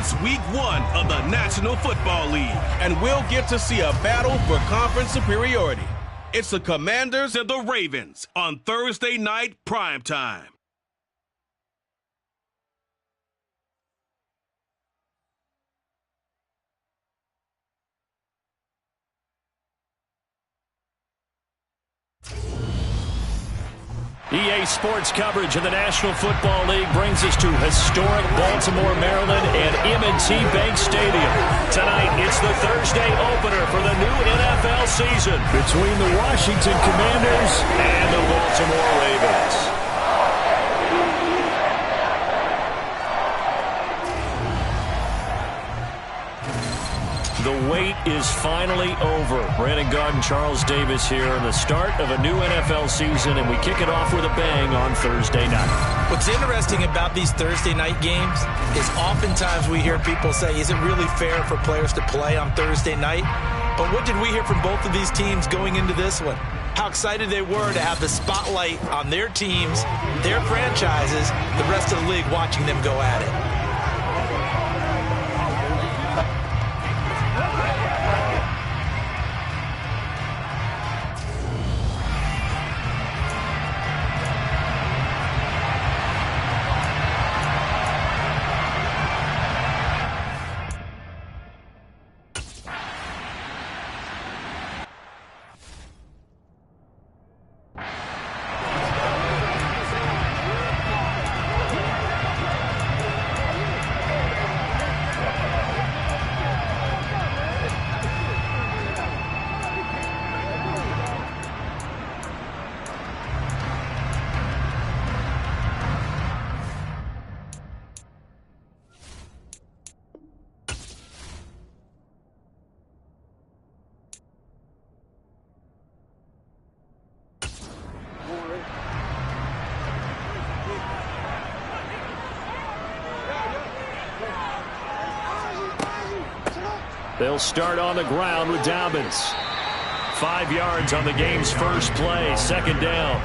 It's week 1 of the National Football League, and we'll get to see a battle for conference superiority. It's the Commanders and the Ravens on Thursday night primetime. EA Sports coverage of the National Football League brings us to historic Baltimore, Maryland, and M&T Bank Stadium. Tonight, it's the Thursday opener for the new NFL season between the Washington Commanders and the Baltimore Ravens. The wait is finally over. Brandon Garden, Charles Davis here on the start of a new NFL season, and we kick it off with a bang on Thursday night. What's interesting about these Thursday night games is oftentimes we hear people say, is it really fair for players to play on Thursday night? But what did we hear from both of these teams going into this one? How excited they were to have the spotlight on their teams, their franchises, the rest of the league watching them go at it. They'll start on the ground with Dobbins. 5 yards on the game's first play, second down.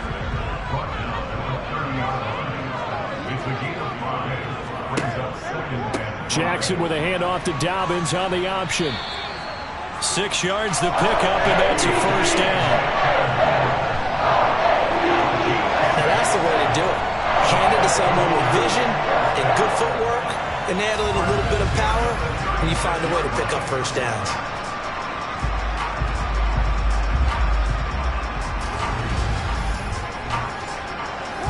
Jackson with a handoff to Dobbins on the option. 6 yards the pickup, and that's a first down. Now that's the way to do it. Hand it to someone with vision and good footwork, and add a little bit of power, and you find a way to pick up first downs.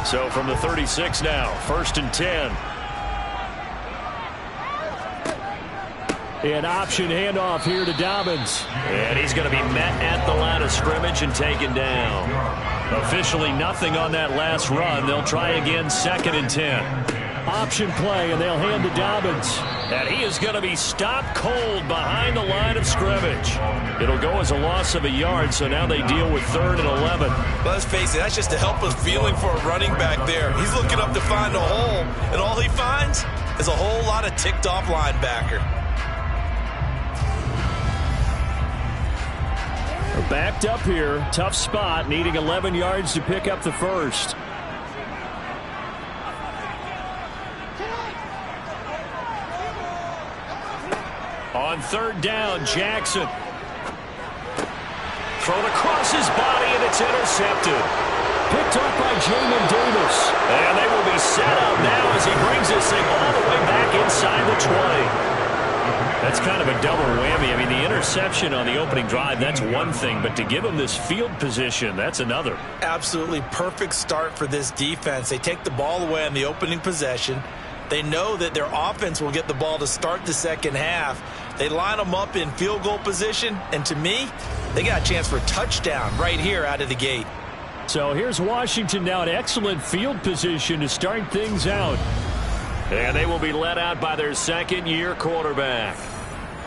So from the 36 now, 1st and 10. An option handoff here to Dobbins. And he's going to be met at the line of scrimmage and taken down. Officially nothing on that last run. They'll try again, 2nd and 10. Option play, and they'll hand to Dobbins. And he is going to be stopped cold behind the line of scrimmage. It'll go as a loss of a yard, so now they deal with 3rd and 11. Let's face it, that's just a helpless feeling for a running back there. He's looking up to find a hole, and all he finds is a whole lot of ticked-off linebacker. They're backed up here. Tough spot, needing 11 yards to pick up the first. On 3rd down, Jackson. Thrown across his body, and it's intercepted. Picked up by Jamin Davis. And they will be set up now as he brings this thing all the way back inside the 20. That's kind of a double whammy. I mean, the interception on the opening drive, that's one thing. But to give him this field position, that's another. Absolutely perfect start for this defense. They take the ball away on the opening possession. They know that their offense will get the ball to start the second half. They line them up in field goal position, and to me, they got a chance for a touchdown right here out of the gate. So here's Washington now in excellent field position to start things out. And they will be led out by their second-year quarterback.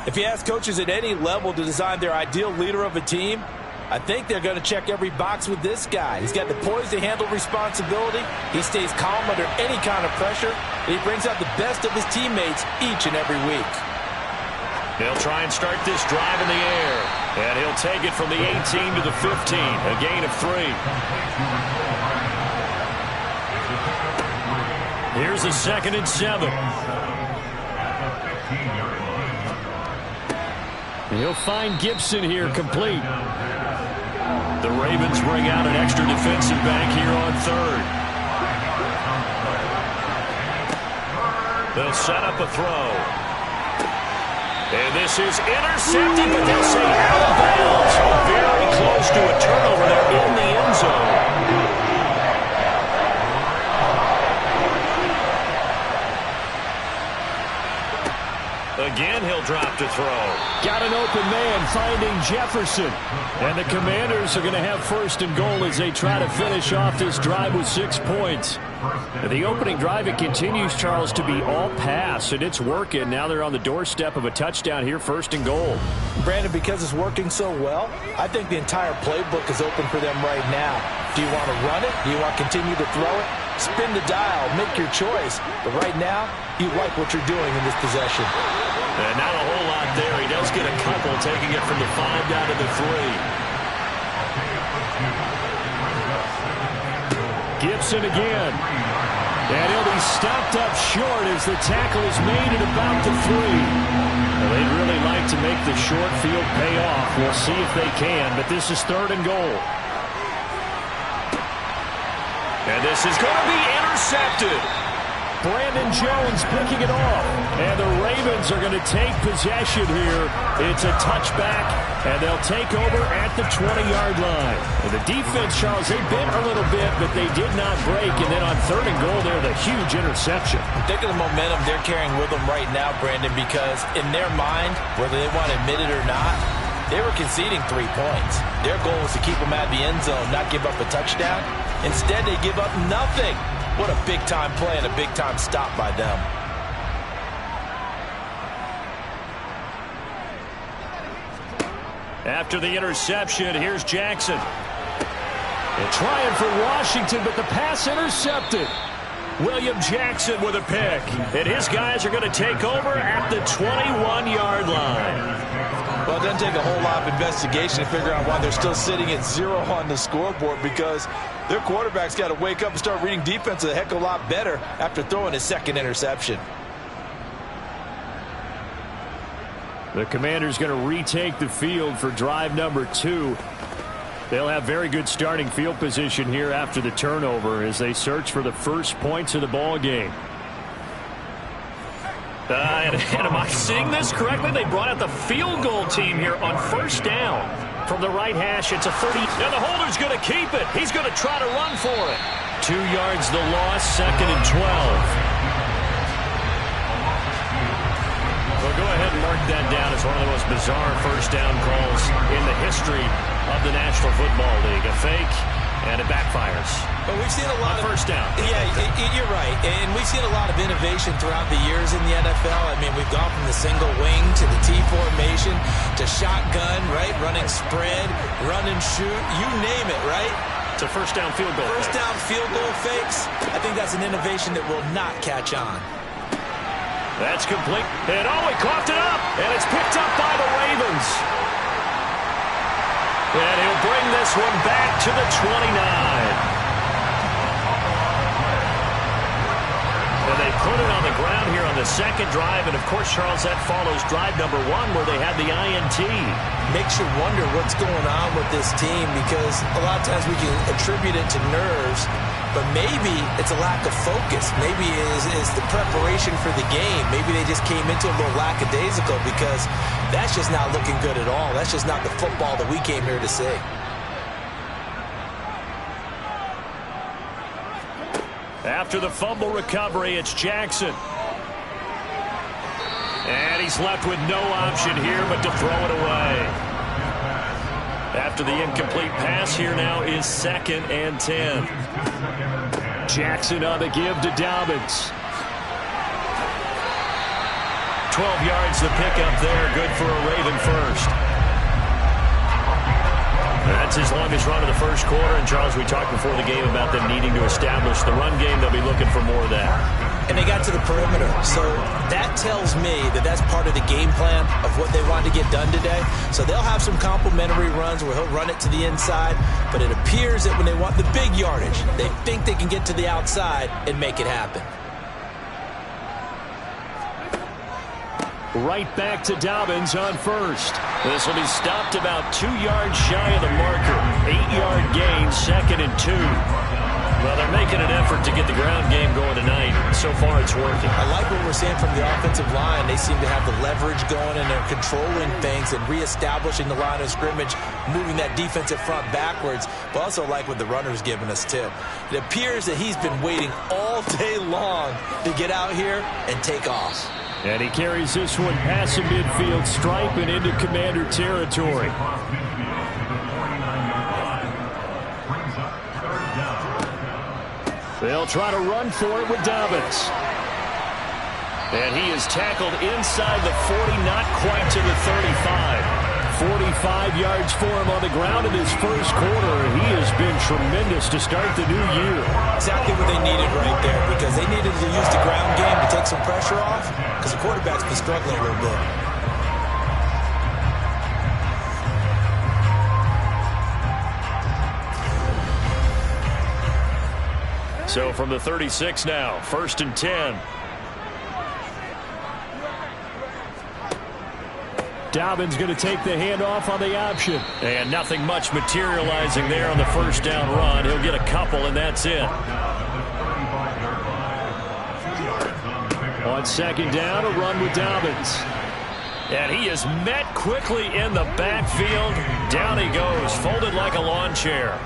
If you ask coaches at any level to design their ideal leader of a team, I think they're going to check every box with this guy. He's got the poise to handle responsibility. He stays calm under any kind of pressure. And he brings out the best of his teammates each and every week. They'll try and start this drive in the air. And he'll take it from the 18 to the 15. A gain of 3. Here's a 2nd and 7. And he'll find Gibson here complete. The Ravens bring out an extra defensive back here on third. They'll set up a throw. And this is intercepted, but they'll say out of bounds. Very close to a turnover there in the end zone. Again, he'll drop to throw. Got an open man finding Jefferson. And the Commanders are going to have first and goal as they try to finish off this drive with 6 points. The opening drive, it continues, Charles, to be all pass, and it's working. Now they're on the doorstep of a touchdown here, first and goal. Brandon, because it's working so well, I think the entire playbook is open for them right now. Do you want to run it? Do you want to continue to throw it? Spin the dial, make your choice. But right now, you like what you're doing in this possession. And not a whole lot there. He does get a couple, taking it from the 5 down to the 3. Gibson again. And he'll be stopped up short as the tackle is made at about the 3. Well, they'd really like to make the short field pay off. We'll see if they can, but this is third and goal. And this is going to be intercepted. Brandon Jones picking it off. And the Ravens are going to take possession here. It's a touchback, and they'll take over at the 20-yard line. And the defense, Charles, they bent a little bit, but they did not break. And then on third and goal there, the huge interception. Think of the momentum they're carrying with them right now, Brandon, because in their mind, whether they want to admit it or not, they were conceding 3 points. Their goal was to keep them out of the end zone, not give up a touchdown. Instead, they give up nothing. What a big-time play and a big-time stop by them. After the interception, here's Jackson. And trying for Washington, but the pass intercepted. William Jackson with a pick. And his guys are going to take over at the 21-yard line. Well, it doesn't take a whole lot of investigation to figure out why they're still sitting at 0 on the scoreboard, because their quarterback's got to wake up and start reading defense a heck of a lot better after throwing his second interception. The Commanders going to retake the field for drive number 2. They'll have very good starting field position here after the turnover as they search for the first points of the ball game. And am I seeing this correctly? They brought out the field goal team here on first down. From the right hash, it's a 30. And the holder's going to keep it. He's going to try to run for it. 2 yards the loss, second and 12. Well, go ahead and mark that down as one of the most bizarre first down calls in the history of the National Football League. A fake, and it backfires. But we've seen a lot of first down. Yeah, you're right. And we've seen a lot of innovation throughout the years in the NFL. I mean, we've gone from the single wing to the T formation to shotgun, right? Running spread, run and shoot, you name it, right? It's a first down field goal. First down field goal fakes. I think that's an innovation that will not catch on. That's complete. And he coughed it up. And it's picked up by the Ravens. And he'll bring this one back to the 29. And they put it on the ground here on the second drive. And, of course, Charles, that follows drive number 1 where they had the INT. Makes you wonder what's going on with this team, because a lot of times we can attribute it to nerves, but maybe it's a lack of focus. Maybe it's the preparation for the game. Maybe they just came into it a little lackadaisical, because that's just not looking good at all. That's just not the football that we came here to see. After the fumble recovery, it's Jackson. And he's left with no option here but to throw it away. After the incomplete pass, here now is 2nd and 10. Jackson on the give to Dobbins. 12 yards the pickup there. Good for a Raven first. That's his longest run of the first quarter. And, Charles, we talked before the game about them needing to establish the run game. They'll be looking for more of that. And they got to the perimeter. So that tells me that that's part of the game plan of what they want to get done today. So they'll have some complementary runs where he'll run it to the inside. But it appears that when they want the big yardage, they think they can get to the outside and make it happen. Right back to Dobbins on first. This will be stopped about 2 yards shy of the marker. 8-yard gain, 2nd and 2. Well, they're making an effort to get the ground game going tonight. So far, it's working. I like what we're seeing from the offensive line. They seem to have the leverage going, and they're controlling things and reestablishing the line of scrimmage, moving that defensive front backwards. But also like what the runner's giving us, too. It appears that he's been waiting all day long to get out here and take off. And he carries this one past the midfield stripe and into Commander territory. They'll try to run for it with Dobbins. And he is tackled inside the 40, not quite to the 35. 45 yards for him on the ground in his first quarter. He has been tremendous to start the new year. Exactly what they needed right there, because they needed to use the ground game to take some pressure off, because the quarterback's been struggling a little bit. So from the 36 now, 1st and 10. Dobbins going to take the handoff on the option. And nothing much materializing there on the first down run. He'll get a couple, and that's it. On 2nd down, a run with Dobbins. And he is met quickly in the backfield. Down he goes, folded like a lawn chair.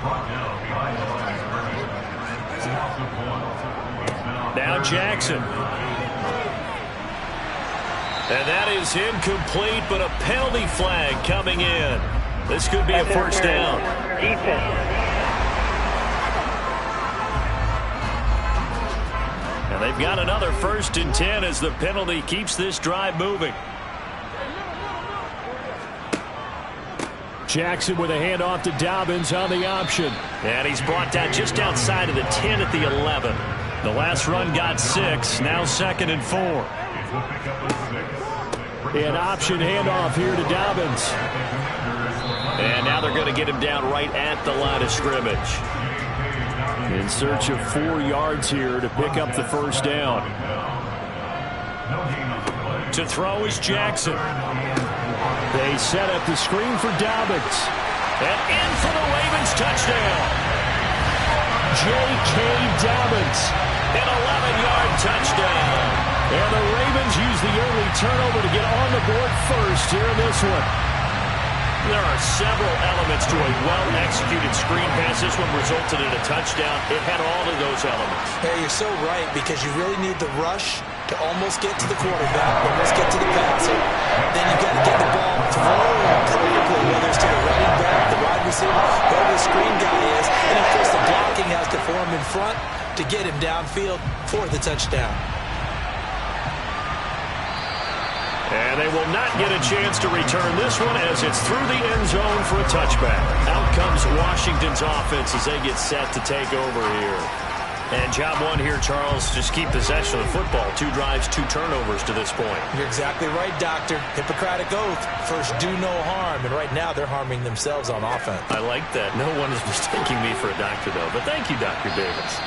Now Jackson. And that is incomplete, but a penalty flag coming in. This could be a first down. And they've got another 1st and 10 as the penalty keeps this drive moving. Jackson with a handoff to Dobbins on the option. And he's brought down just outside of the 10 at the 11. The last run got 6, now 2nd and 4. An option handoff here to Dobbins. And now they're going to get him down right at the line of scrimmage. In search of 4 yards here to pick up the first down. To throw is Jackson. They set up the screen for Dobbins. And in for the Ravens touchdown. J.K. Dobbins. An 11-yard touchdown. And the Ravens use the early turnover to get on the board first here in this one. There are several elements to a well-executed screen pass. This one resulted in a touchdown. It had all of those elements. Hey, you're so right, because you really need the rush to almost get to the quarterback, almost get to the passer. Then you've got to get the ball thrown correctly, whether it's to the running back, the wide receiver, whoever the screen guy is. And, of course, the blocking has to form in front to get him downfield for the touchdown. And they will not get a chance to return this one as it's through the end zone for a touchback. Out comes Washington's offense as they get set to take over here. And job one here, Charles, just keep possession of the football. 2 drives, 2 turnovers to this point. You're exactly right, Doctor. Hippocratic oath. First, do no harm. And right now, they're harming themselves on offense. I like that. No one is mistaking me for a doctor, though. But thank you, Dr. Davis.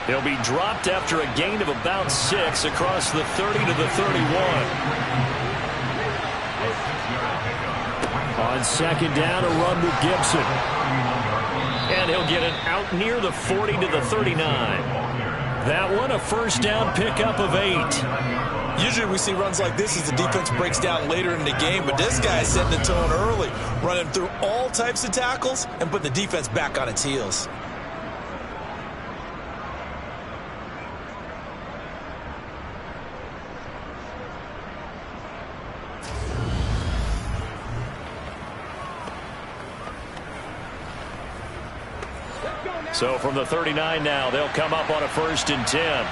He'll be dropped after a gain of about 6 across the 30 to the 31. On 2nd down, a run with Gibson. And he'll get it out near the 40 to the 39. That one, a first down pickup of 8. Usually we see runs like this as the defense breaks down later in the game, but this guy is setting the tone early, running through all types of tackles and putting the defense back on its heels. So from the 39 now, they'll come up on a 1st and 10.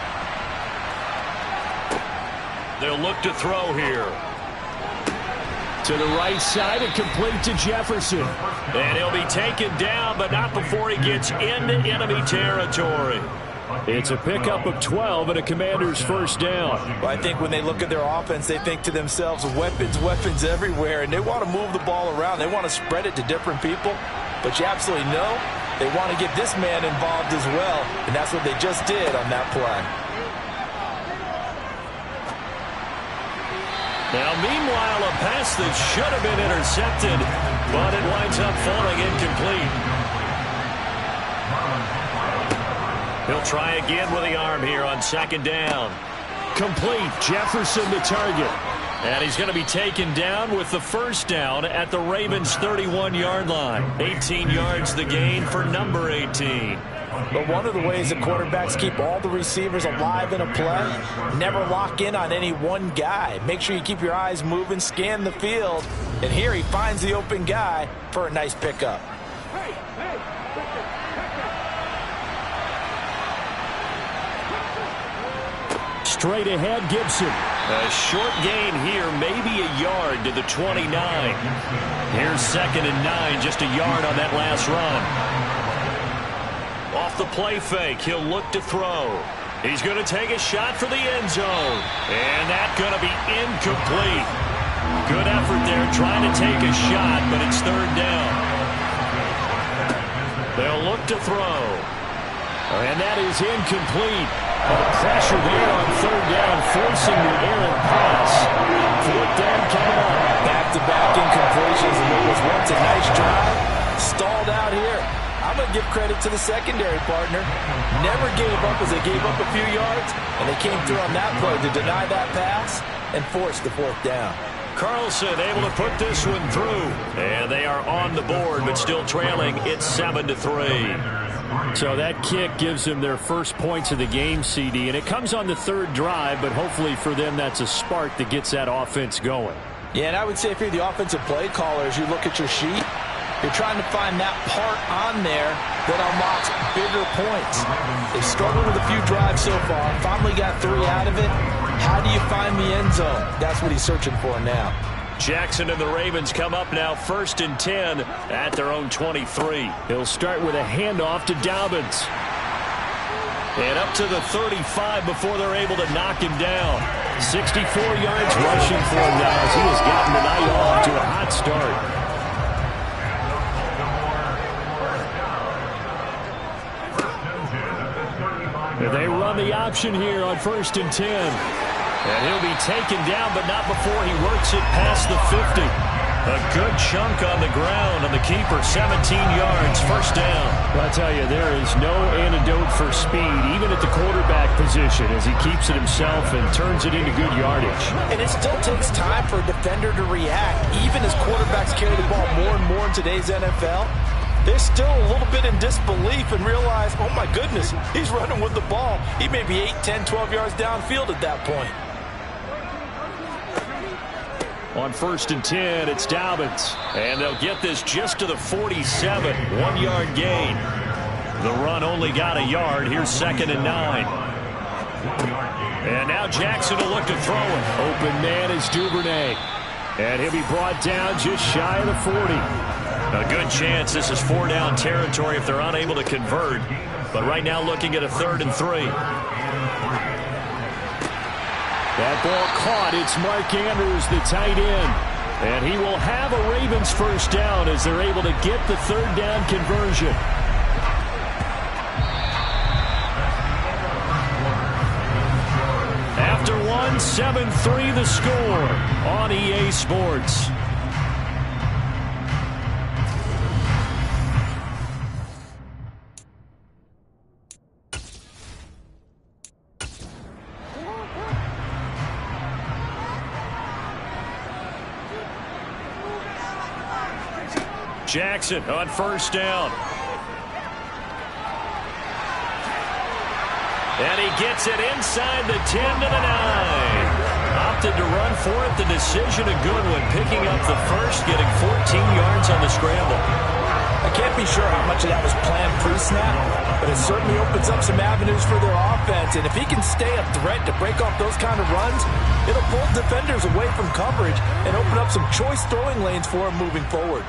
They'll look to throw here. To the right side and complete to Jefferson. And he'll be taken down, but not before he gets into enemy territory. It's a pickup of 12 and a Commander's first down. Well, I think when they look at their offense, they think to themselves, weapons, weapons everywhere, and they want to move the ball around. They want to spread it to different people, but you absolutely know they want to get this man involved as well, and that's what they just did on that play. Now, meanwhile, a pass that should have been intercepted, but it winds up falling incomplete. He'll try again with the arm here on second down. Complete. Jefferson the target. And he's going to be taken down with the first down at the Ravens' 31-yard line. 18 yards the gain for number 18. But one of the ways that quarterbacks keep all the receivers alive in a play, never lock in on any one guy. Make sure you keep your eyes moving, scan the field. And here he finds the open guy for a nice pickup. Straight ahead, Gibson. A short gain here, maybe a yard to the 29. Here's 2nd and 9, just a yard on that last run. Off the play fake, he'll look to throw. He's going to take a shot for the end zone. And that's going to be incomplete. Good effort there trying to take a shot, but it's 3rd down. They'll look to throw. And that is incomplete. The pressure there on 3rd down, forcing the errant pass. 4th down coming up. Back-to-back incompletions, and it was once a nice drive. Stalled out here. I'm going to give credit to the secondary partner. Never gave up as they gave up a few yards, and they came through on that play to deny that pass and force the 4th down. Carlson able to put this one through. And they are on the board, but still trailing. It's 7-3. So that kick gives them their first points of the game, CD, and it comes on the 3rd drive, but hopefully for them that's a spark that gets that offense going. Yeah, and I would say if you're the offensive play caller, as you look at your sheet, you're trying to find that part on there that unlocks bigger points. They've struggled with a few drives so far, finally got 3 out of it. How do you find the end zone? That's what he's searching for now. Jackson and the Ravens come up now 1st and 10 at their own 23. He'll start with a handoff to Dobbins. And up to the 35 before they're able to knock him down. 64 yards rushing for him now as he has gotten the night off to a hot start. They run the option here on 1st and 10. And he'll be taken down, but not before he works it past the 50. A good chunk on the ground, and the keeper, 17 yards, 1st down. Well, I tell you, there is no antidote for speed, even at the quarterback position, as he keeps it himself and turns it into good yardage. And it still takes time for a defender to react, even as quarterbacks carry the ball more and more in today's NFL. They're still a little bit in disbelief and realize, oh my goodness, he's running with the ball. He may be 8, 10, 12 yards downfield at that point. On 1st and 10, it's Dobbins. And they'll get this just to the 47. 1-yard gain. The run only got a yard. Here's 2nd and 9. And now Jackson will look to throw it. Open man is Duvernay. And he'll be brought down just shy of the 40. A good chance this is 4-down territory if they're unable to convert. But right now looking at a 3rd and 3. That ball caught. It's Mark Andrews, the tight end. And he will have a Ravens 1st down as they're able to get the 3rd down conversion. After 7-3 the score on EA Sports. Jackson on 1st down. And he gets it inside the 10 to the 9. Opted to run for it. The decision a good one. Picking up the first, getting 14 yards on the scramble. I can't be sure how much of that was planned pre-snap, but it certainly opens up some avenues for their offense. And if he can stay a threat to break off those kind of runs, it'll pull defenders away from coverage and open up some choice throwing lanes for him moving forward.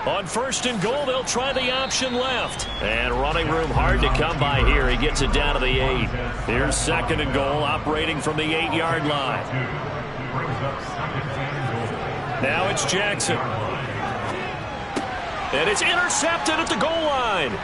On 1st and goal, they'll try the option left. And running room hard to come by here. He gets it down to the 8. Here's 2nd and goal, operating from the 8-yard line. Now it's Jackson. And it's intercepted at the goal line.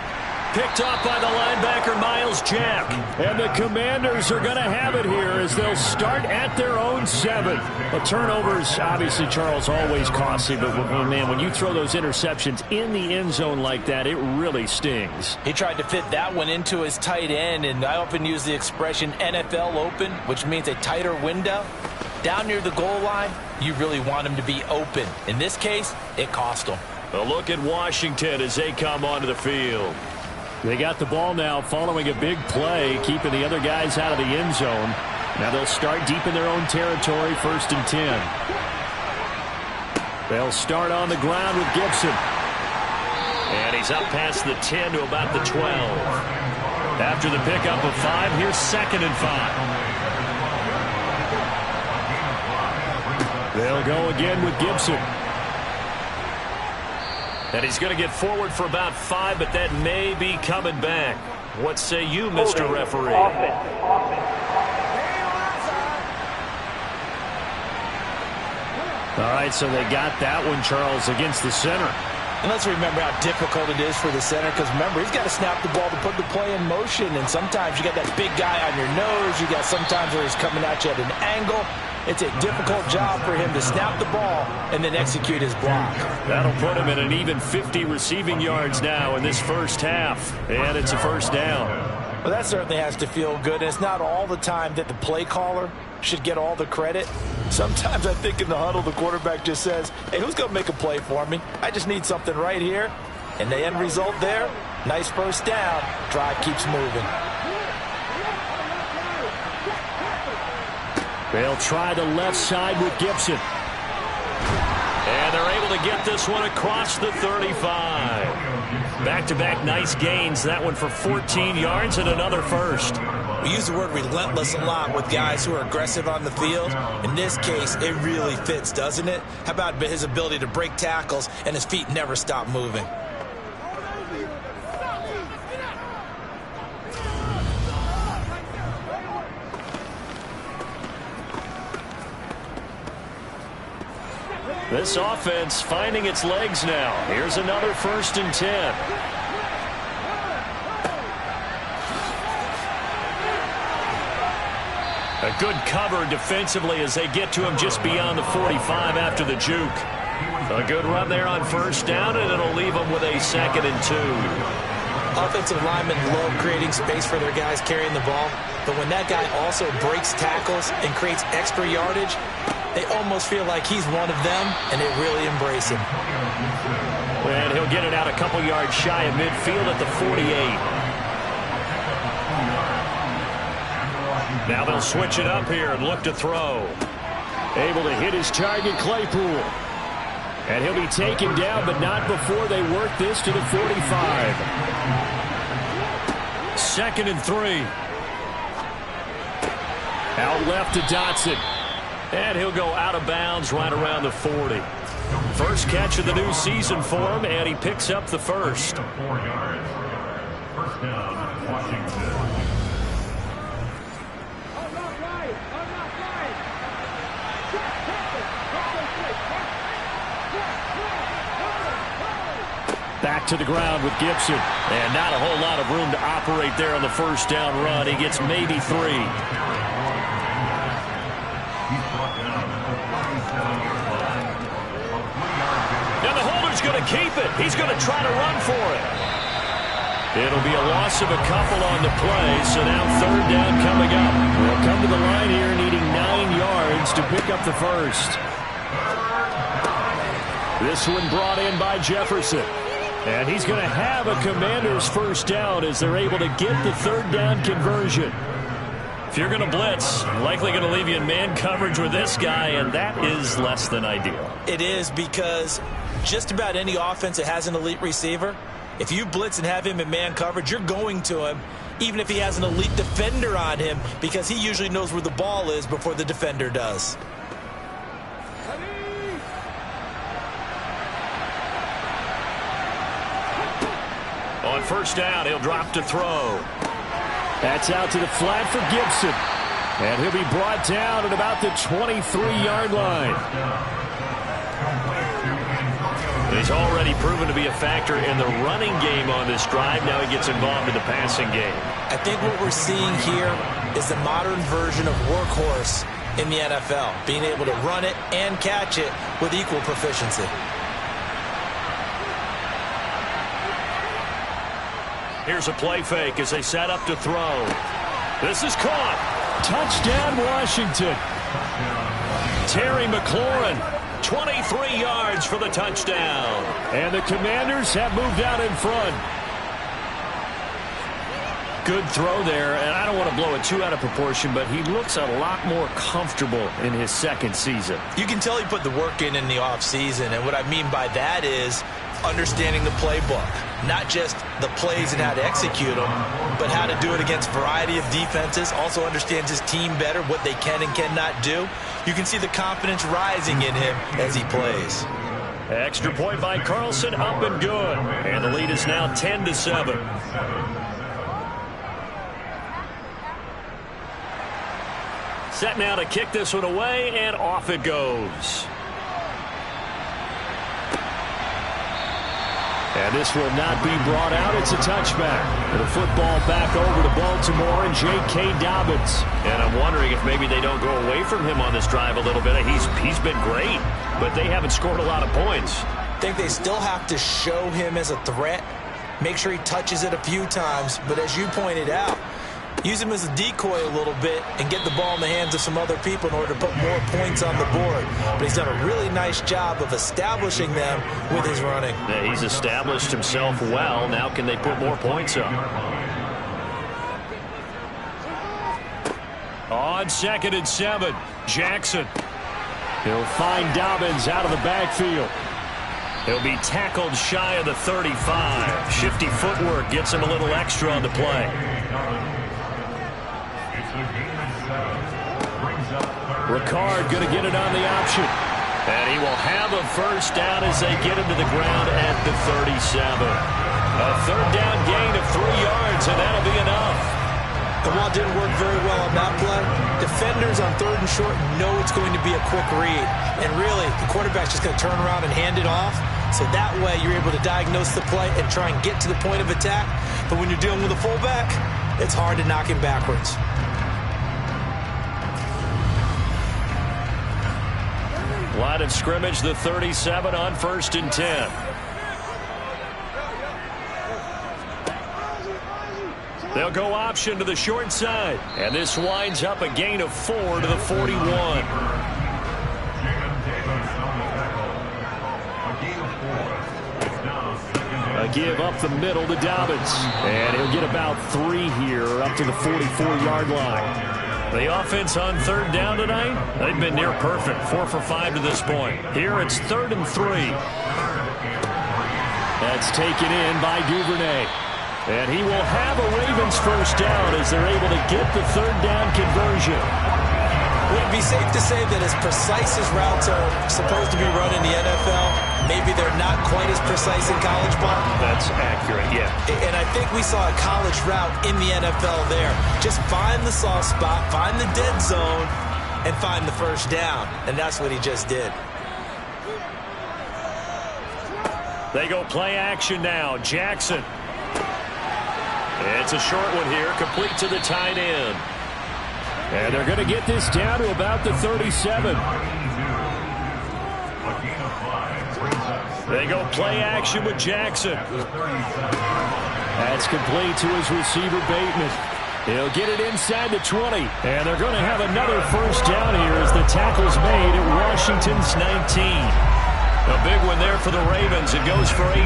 picked off by the linebacker, Miles Jack. And the Commanders are going to have it here as they'll start at their own 7. Well, turnovers, obviously, Charles, always costly. But, man, when you throw those interceptions in the end zone like that, it really stings. He tried to fit that one into his tight end, and I often use the expression NFL open, which means a tighter window. Down near the goal line, you really want him to be open. In this case, it cost him. A look at Washington as they come onto the field. They got the ball now following a big play, keeping the other guys out of the end zone. Now they'll start deep in their own territory, 1st and 10. They'll start on the ground with Gibson. And he's up past the 10 to about the 12. After the pickup of 5, here's 2nd and 5. They'll go again with Gibson. And he's going to get forward for about 5, but that may be coming back. What say you, Mr. Referee? All right, so they got that one, Charles, against the center. And let's remember how difficult it is for the center, because remember, he's got to snap the ball to put the play in motion, and sometimes you got that big guy on your nose. You got sometimes where he's coming at you at an angle. It's a difficult job for him to snap the ball and then execute his block. That'll put him at an even 50 receiving yards now in this first half. And it's a 1st down. Well, that certainly has to feel good. And it's not all the time that the play caller should get all the credit. Sometimes I think in the huddle, the quarterback just says, hey, who's going to make a play for me? I just need something right here. And the end result there, nice 1st down. Drive keeps moving. They'll try the left side with Gibson. And they're able to get this one across the 35. Back-to-back nice gains. That one for 14 yards and another 1st. We use the word relentless a lot with guys who are aggressive on the field. In this case, it really fits, doesn't it? How about his ability to break tackles and his feet never stop moving? This offense finding its legs now. Here's another 1st and 10. A good cover defensively as they get to him just beyond the 45 after the juke. A good run there on 1st down, and it'll leave them with a 2nd and 2. Offensive linemen love creating space for their guys carrying the ball, but when that guy also breaks tackles and creates extra yardage, they almost feel like he's one of them, and they really embrace him. And he'll get it out a couple yards shy of midfield at the 48. Now they'll switch it up here and look to throw. Able to hit his target, Claypool. And he'll be taken down, but not before they work this to the 45. 2nd and 3. Out left to Dotson. And he'll go out of bounds right around the 40. First catch of the new season for him, and he picks up the 1st. 4 yards. 1st down, Washington. Back to the ground with Gibson. And not a whole lot of room to operate there on the 1st down run. He gets maybe 3. Now the holder's going to keep it. He's going to try to run for it. It'll be a loss of a couple on the play, so now 3rd down coming up. They'll come to the line here needing 9 yards to pick up the 1st. This one brought in by Jefferson. And he's going to have a Commanders 1st down as they're able to get the 3rd down conversion. If you're going to blitz, likely going to leave you in man coverage with this guy, and that is less than ideal. It is, because just about any offense that has an elite receiver, if you blitz and have him in man coverage, you're going to him, even if he has an elite defender on him, because he usually knows where the ball is before the defender does. On 1st down, he'll drop to throw. That's out to the flat for Gibson. And he'll be brought down at about the 23-yard line. He's already proven to be a factor in the running game on this drive. Now he gets involved in the passing game. I think what we're seeing here is the modern version of workhorse in the NFL, being able to run it and catch it with equal proficiency. Here's a play fake as they set up to throw. This is caught. Touchdown, Washington. Terry McLaurin, 23 yards for the touchdown. And the Commanders have moved out in front. Good throw there, and I don't want to blow it too out of proportion, but he looks a lot more comfortable in his second season. You can tell he put the work in the offseason, and what I mean by that is understanding the playbook. Not just the plays and how to execute them, but how to do it against a variety of defenses. Also understands his team better, what they can and cannot do. You can see the confidence rising in him as he plays. Extra point by Carlson, up and good. And the lead is now 10-7. Set now to kick this one away, and off it goes. And this will not be brought out. It's a touchback. The football back over to Baltimore and J.K. Dobbins. And I'm wondering if maybe they don't go away from him on this drive a little bit. He's been great, but they haven't scored a lot of points. I think they still have to show him as a threat. Make sure he touches it a few times. But as you pointed out, use him as a decoy a little bit and get the ball in the hands of some other people in order to put more points on the board. But he's done a really nice job of establishing them with his running. Yeah, he's established himself well. Now can they put more points up? On 2nd and 7, Jackson. He'll find Dobbins out of the backfield. He'll be tackled shy of the 35. Shifty footwork gets him a little extra on the play. Ricard going to get it on the option. And he will have a first down as they get him to the ground at the 37. A third down gain of 3 yards, and that'll be enough. The ball didn't work very well on that play. Defenders on 3rd and short know it's going to be a quick read. And really, the quarterback's just going to turn around and hand it off. So that way, you're able to diagnose the play and try and get to the point of attack. But when you're dealing with a fullback, it's hard to knock him backwards. Line of scrimmage, the 37 on 1st and 10. They'll go option to the short side. And this winds up a gain of 4 to the 41. A give up the middle to Dobbins. And he'll get about 3 here up to the 44-yard line. The offense on 3rd down tonight, they've been near perfect. 4 for 5 to this point. Here it's 3rd and 3. That's taken in by Duvernay. And he will have a Ravens first down as they're able to get the 3rd down conversion. Would it be safe to say that as precise as routes are supposed to be run in the NFL, maybe they're not quite as precise in college ball? That's accurate, yeah. And I think we saw a college route in the NFL there. Just find the soft spot, find the dead zone, and find the first down. And that's what he just did. They go play action now. Jackson. It's a short one here, complete to the tight end. And they're going to get this down to about the 37. They go play action with Jackson. That's complete to his receiver, Bateman. He'll get it inside the 20. And they're going to have another first down here as the tackle's made at Washington's 19. A big one there for the Ravens. It goes for 18.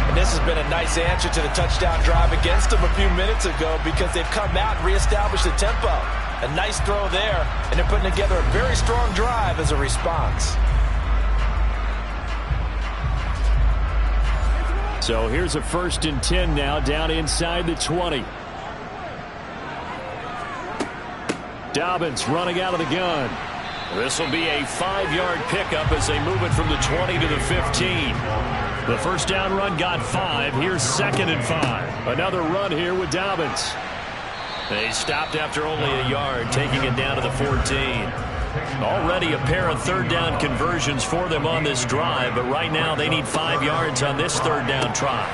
And this has been a nice answer to the touchdown drive against them a few minutes ago because they've come out and reestablished the tempo. A nice throw there, and they're putting together a very strong drive as a response. So here's a 1st and 10 now down inside the 20. Dobbins running out of the gun. This will be a 5-yard pickup as they move it from the 20 to the 15. The first down run got 5. Here's 2nd and 5. Another run here with Dobbins. They stopped after only a yard, taking it down to the 14. Already a pair of third down conversions for them on this drive, but right now they need 5 yards on this third down try.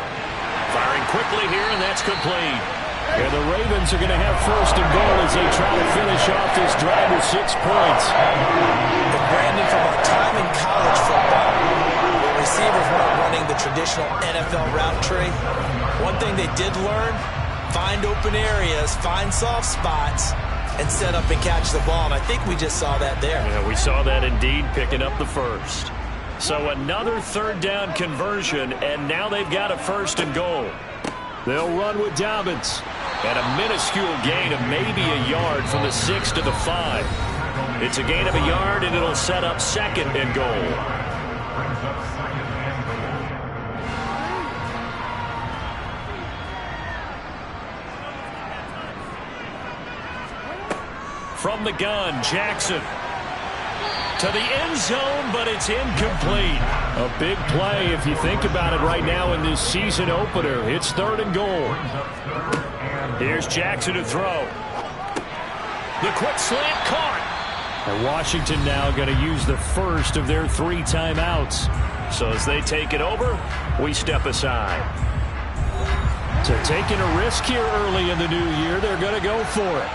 Firing quickly here, and that's complete. And the Ravens are going to have first and goal as they try to finish off this drive with 6 points. But Brandon, from our time in college football, where receivers weren't running the traditional NFL route tree, one thing they did learn, find open areas, find soft spots, and set up and catch the ball. And I think we just saw that there. Yeah, we saw that indeed, picking up the first. So another third down conversion, and now they've got a first and goal. They'll run with Dobbins. And a minuscule gain of maybe a yard from the 6 to the 5. It's a gain of a yard, and it'll set up second and goal. From the gun, Jackson to the end zone, but it's incomplete. A big play if you think about it right now in this season opener. It's third and goal. Here's Jackson to throw. The quick slant caught. And Washington now going to use the first of their 3 timeouts. So as they take it over, we step aside. So taking a risk here early in the new year, they're going to go for it.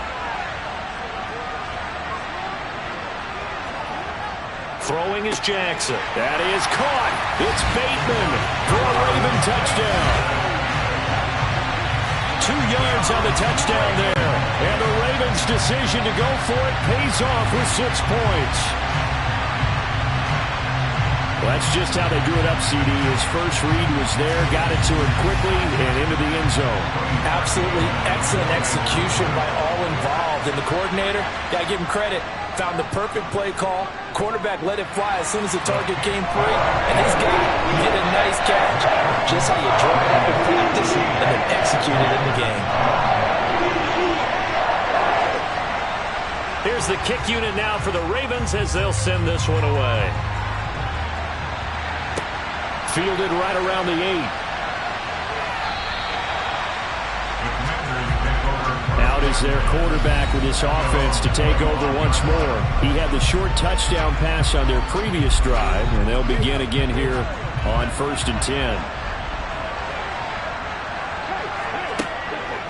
Throwing is Jackson. That is caught. It's Bateman for a Raven touchdown. 2 yards on the touchdown there. And the Ravens' decision to go for it pays off with 6 points. Well, that's just how they drew it up, CD. His first read was there, got it to him quickly, and into the end zone. Absolutely excellent execution by all involved. And the coordinator, got to give him credit, found the perfect play call. Quarterback let it fly as soon as the target came free, and this guy did a nice catch. Just how you draw it up in practice and then execute it in the game. Here's the kick unit now for the Ravens as they'll send this one away. Fielded right around the 8. Out is their quarterback with this offense to take over once more. He had the short touchdown pass on their previous drive, and they'll begin again here on 1st and 10.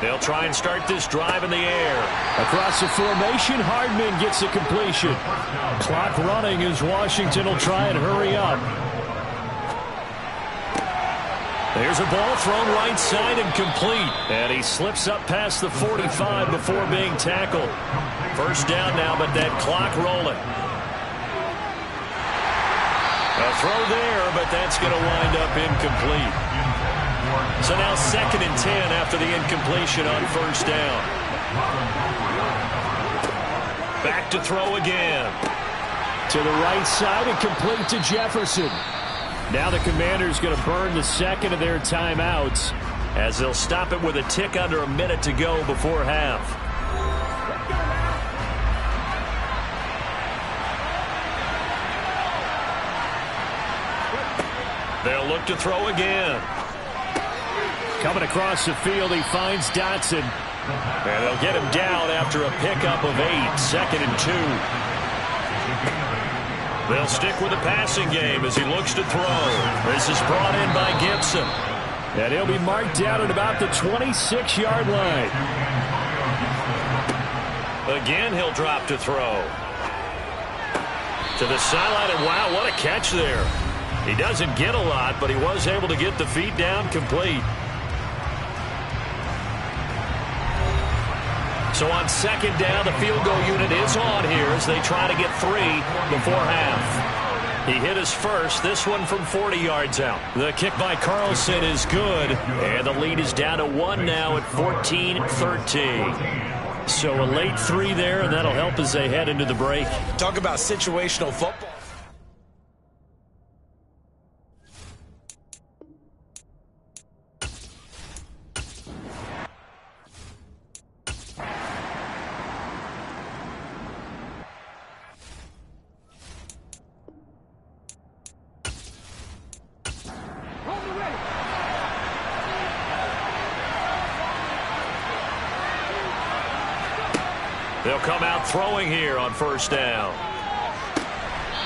They'll try and start this drive in the air. Across the formation, Hardman gets the completion. Clock running as Washington will try and hurry up. There's a ball thrown right side and complete. And he slips up past the 45 before being tackled. First down now, but that clock rolling. A throw there, but that's going to wind up incomplete. So now 2nd and 10 after the incompletion on first down. Back to throw again. To the right side and complete to Jefferson. Now the Commanders going to burn the second of their timeouts as they'll stop it with a tick under a minute to go before half. They'll look to throw again. Coming across the field, he finds Dotson. And they'll get him down after a pickup of 8, 2nd and 2. They'll stick with the passing game as he looks to throw. This is brought in by Gibson. And he'll be marked down at about the 26-yard line. Again, he'll drop to throw. To the sideline, and wow, what a catch there. He doesn't get a lot, but he was able to get the feet down complete. So on 2nd down, the field goal unit is on here as they try to get 3 before half. He hit his first, this one from 40 yards out. The kick by Carlson is good, and the lead is down to 1 now at 14-13. So a late 3 there, and that'll help as they head into the break. Talk about situational football. They'll come out throwing here on first down.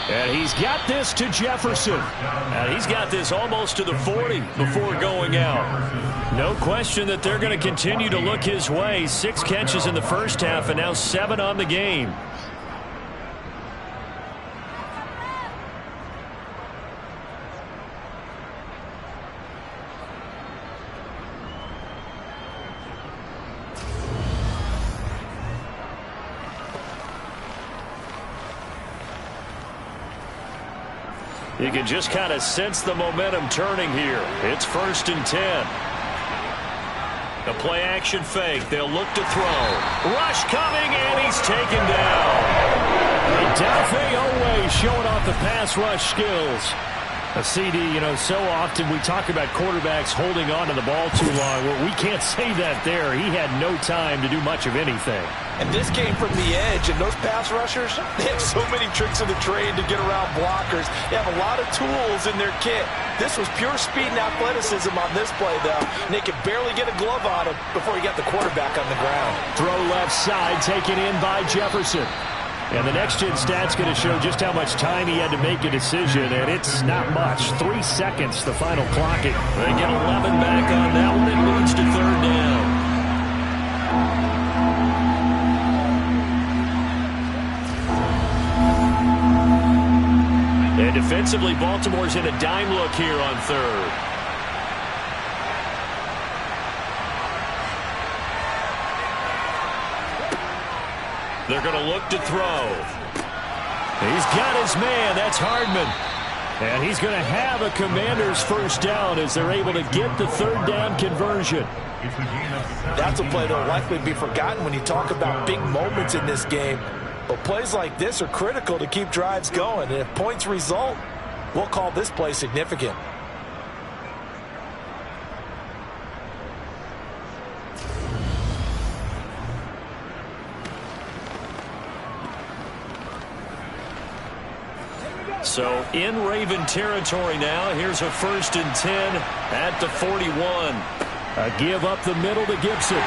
And he's got this to Jefferson. And he's got this almost to the 40 before going out. No question that they're going to continue to look his way. 6 catches in the first half and now 7 on the game. You can just kind of sense the momentum turning here. It's 1st and 10. The play action fake. They'll look to throw. Rush coming, and he's taken down. Odafe Oweh showing off the pass rush skills. A CD, you know, so often we talk about quarterbacks holding on to the ball too long. Well, we can't say that there. He had no time to do much of anything. And this came from the edge, and those pass rushers, they have so many tricks of the trade to get around blockers. They have a lot of tools in their kit. This was pure speed and athleticism on this play, though. And they could barely get a glove on him before he got the quarterback on the ground. Throw left side, taken in by Jefferson. And the next-gen stat's going to show just how much time he had to make a decision, and it's not much. 3 seconds, the final clocking. They get 11 back on that one. It leads to 3rd down. And defensively, Baltimore's in a dime look here on 3rd. They're going to look to throw. He's got his man. That's Hardman. And he's going to have a Commanders 1st down as they're able to get the 3rd down conversion. That's a play that will likely be forgotten when you talk about big moments in this game. But plays like this are critical to keep drives going. And if points result, we'll call this play significant. So in Raven territory now. Here's a 1st and 10 at the 41. A give up the middle to Gibson.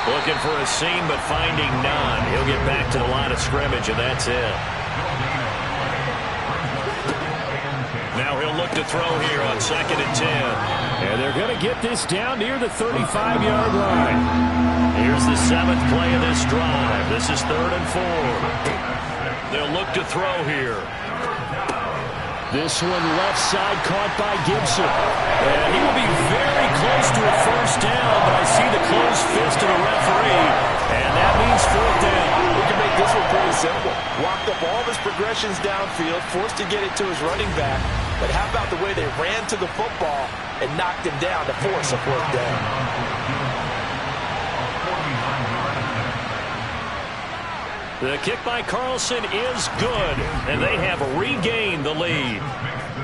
Looking for a seam, but finding none. He'll get back to the line of scrimmage, and that's it. Now he'll look to throw here on 2nd and 10. And they're going to get this down near the 35-yard line. Here's the 7th play of this drive. This is 3rd and 4. They'll look to throw here. This one left side caught by Gibson. And he will be very close to a 1st down, but I see the closed fist of the referee, and that means 4th down. We can make this one pretty simple. Walked up all of his progressions downfield, forced to get it to his running back. But how about the way they ran to the football and knocked him down to force a 4th down? The kick by Carlson is good, and they have regained the lead.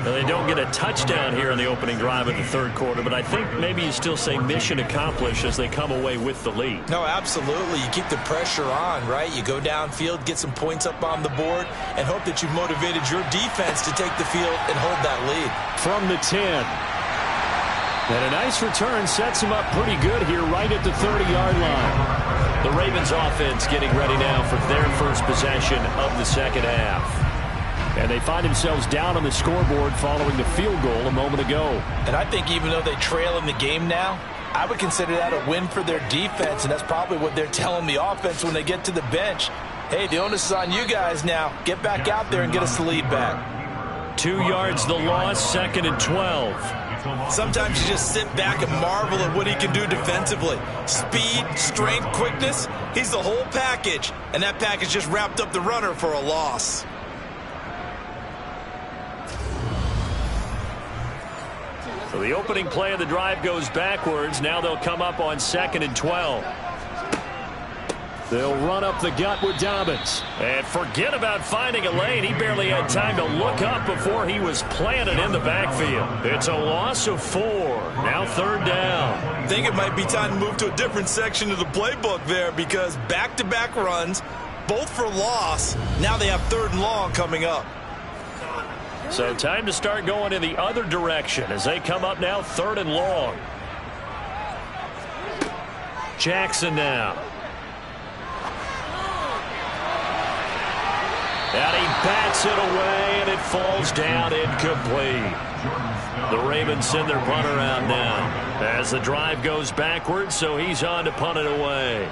Now, they don't get a touchdown here in the opening drive of the 3rd quarter, but I think maybe you still say mission accomplished as they come away with the lead. No, absolutely. You keep the pressure on, right? You go downfield, get some points up on the board, and hope that you've motivated your defense to take the field and hold that lead. From the 10. And a nice return sets him up pretty good here right at the 30-yard line. The Ravens offense getting ready now for their first possession of the 2nd half. And they find themselves down on the scoreboard following the field goal a moment ago. And I think even though they trail in the game now, I would consider that a win for their defense, and that's probably what they're telling the offense when they get to the bench. Hey, the onus is on you guys now. Get back out there and get us the lead back. 2 yards the loss, 2nd and 12. Sometimes you just sit back and marvel at what he can do defensively. Speed, strength, quickness, he's the whole package. And that package just wrapped up the runner for a loss. So the opening play of the drive goes backwards. Now they'll come up on 2nd and 12. They'll run up the gut with Dobbins. And forget about finding a lane. He barely had time to look up before he was planted in the backfield. It's a loss of 4. Now 3rd down. I think it might be time to move to a different section of the playbook there, because back-to-back runs, both for loss. Now they have 3rd and long coming up. So time to start going in the other direction as they come up now 3rd and long. Jackson now. And he bats it away, and it falls down incomplete. The Ravens send their punter out now as the drive goes backwards, so he's on to punt it away.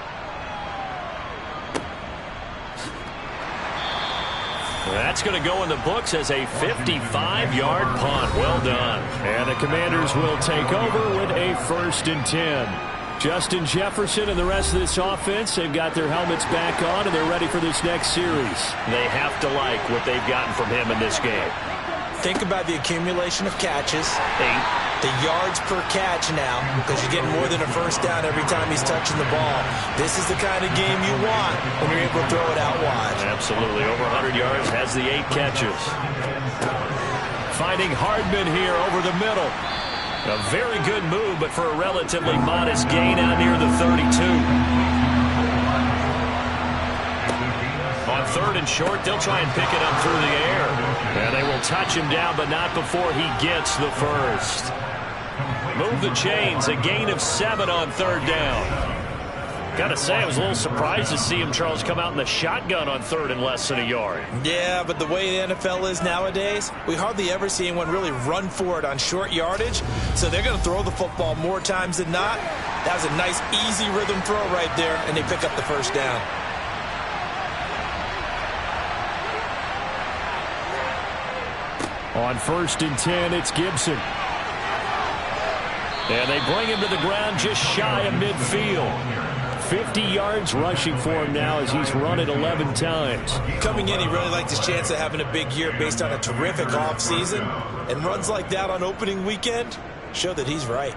That's going to go in the books as a 55-yard punt. Well done. And the Commanders will take over with a 1st and 10. Justin Jefferson and the rest of this offense, they've got their helmets back on, and they're ready for this next series. They have to like what they've gotten from him in this game. Think about the accumulation of catches, 8. the yards per catch now, because you're getting more than a first down every time he's touching the ball. This is the kind of game you want when you're able to throw it out wide. Absolutely. Over 100 yards, has the 8 catches. Finding Hardman here over the middle. A very good move, but for a relatively modest gain out near the 32. On 3rd and short, they'll try and pick it up through the air. And they will touch him down, but not before he gets the first. Move the chains, a gain of 7 on 3rd down. Got to say, I was a little surprised to see him, Charles, come out in the shotgun on 3rd and less than a yard. Yeah, but the way the NFL is nowadays, we hardly ever see anyone really run for it on short yardage. So they're going to throw the football more times than not. That was a nice, easy rhythm throw right there, and they pick up the first down. On 1st and 10, it's Gibson. And they bring him to the ground just shy of midfield. 50 yards rushing for him now as he's run it 11 times. Coming in, he really liked his chance of having a big year based on a terrific offseason. And runs like that on opening weekend show that he's right.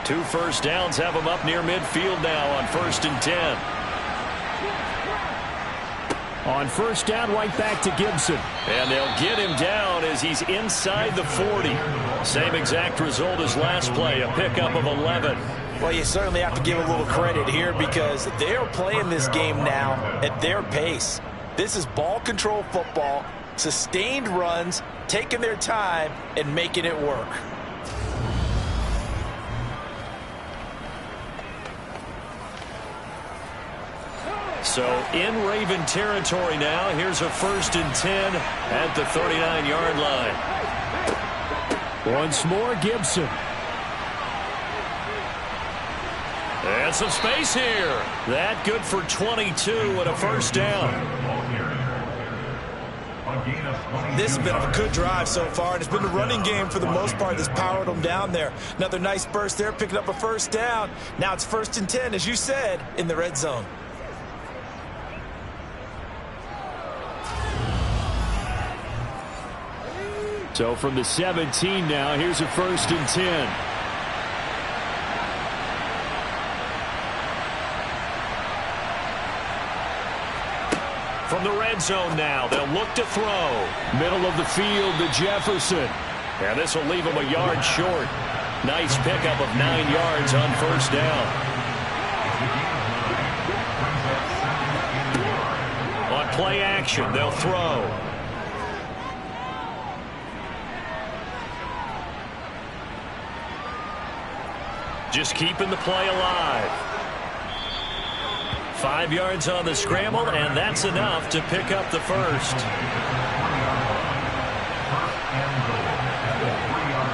Two first downs have him up near midfield now on 1st and 10. On 1st down, right back to Gibson. And they'll get him down as he's inside the 40. Same exact result as last play, a pickup of 11. Well, you certainly have to give a little credit here because they're playing this game now at their pace. This is ball control football, sustained runs, taking their time, and making it work. So in Raven territory now. Here's a 1st and 10 at the 39-yard line. Once more, Gibson. And some space here. That good for 22 and a 1st down. This has been a good drive so far, and it's been the running game for the most part that's powered them down there. Another nice burst there, picking up a 1st down. Now it's 1st and 10, as you said, in the red zone. So from the 17 now, here's a 1st and 10. From the red zone now, they'll look to throw. Middle of the field to Jefferson. And this will leave him a yard short. Nice pickup of 9 yards on 1st down. On play action, they'll throw. Just keeping the play alive. 5 yards on the scramble, and that's enough to pick up the first.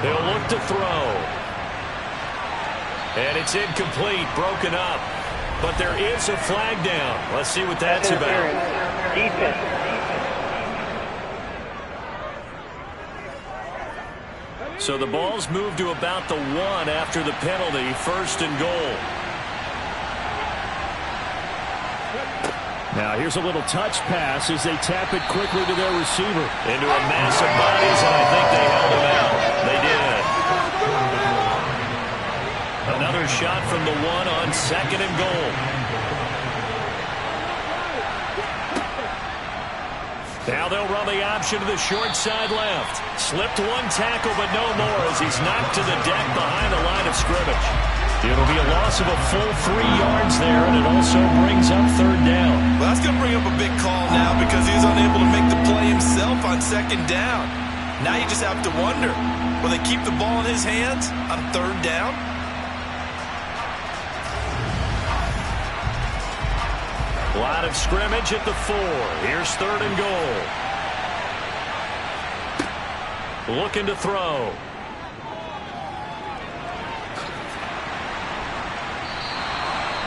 They'll look to throw. And it's incomplete, broken up. But there is a flag down. Let's see what that's about. So the ball's moved to about the 1 after the penalty, 1st and goal. Now here's a little touch pass as they tap it quickly to their receiver. Into a mass of bodies, and I think they held him out. They did. Another shot from the 1 on 2nd and goal. Now they'll run the option to the short side left. Slipped one tackle, but no more as he's knocked to the deck behind the line of scrimmage. It'll be a loss of a full 3 yards there, and it also brings up 3rd down. Well, that's going to bring up a big call now because he was unable to make the play himself on 2nd down. Now you just have to wonder, will they keep the ball in his hands on 3rd down? Line of scrimmage at the 4. Here's 3rd and goal. Looking to throw.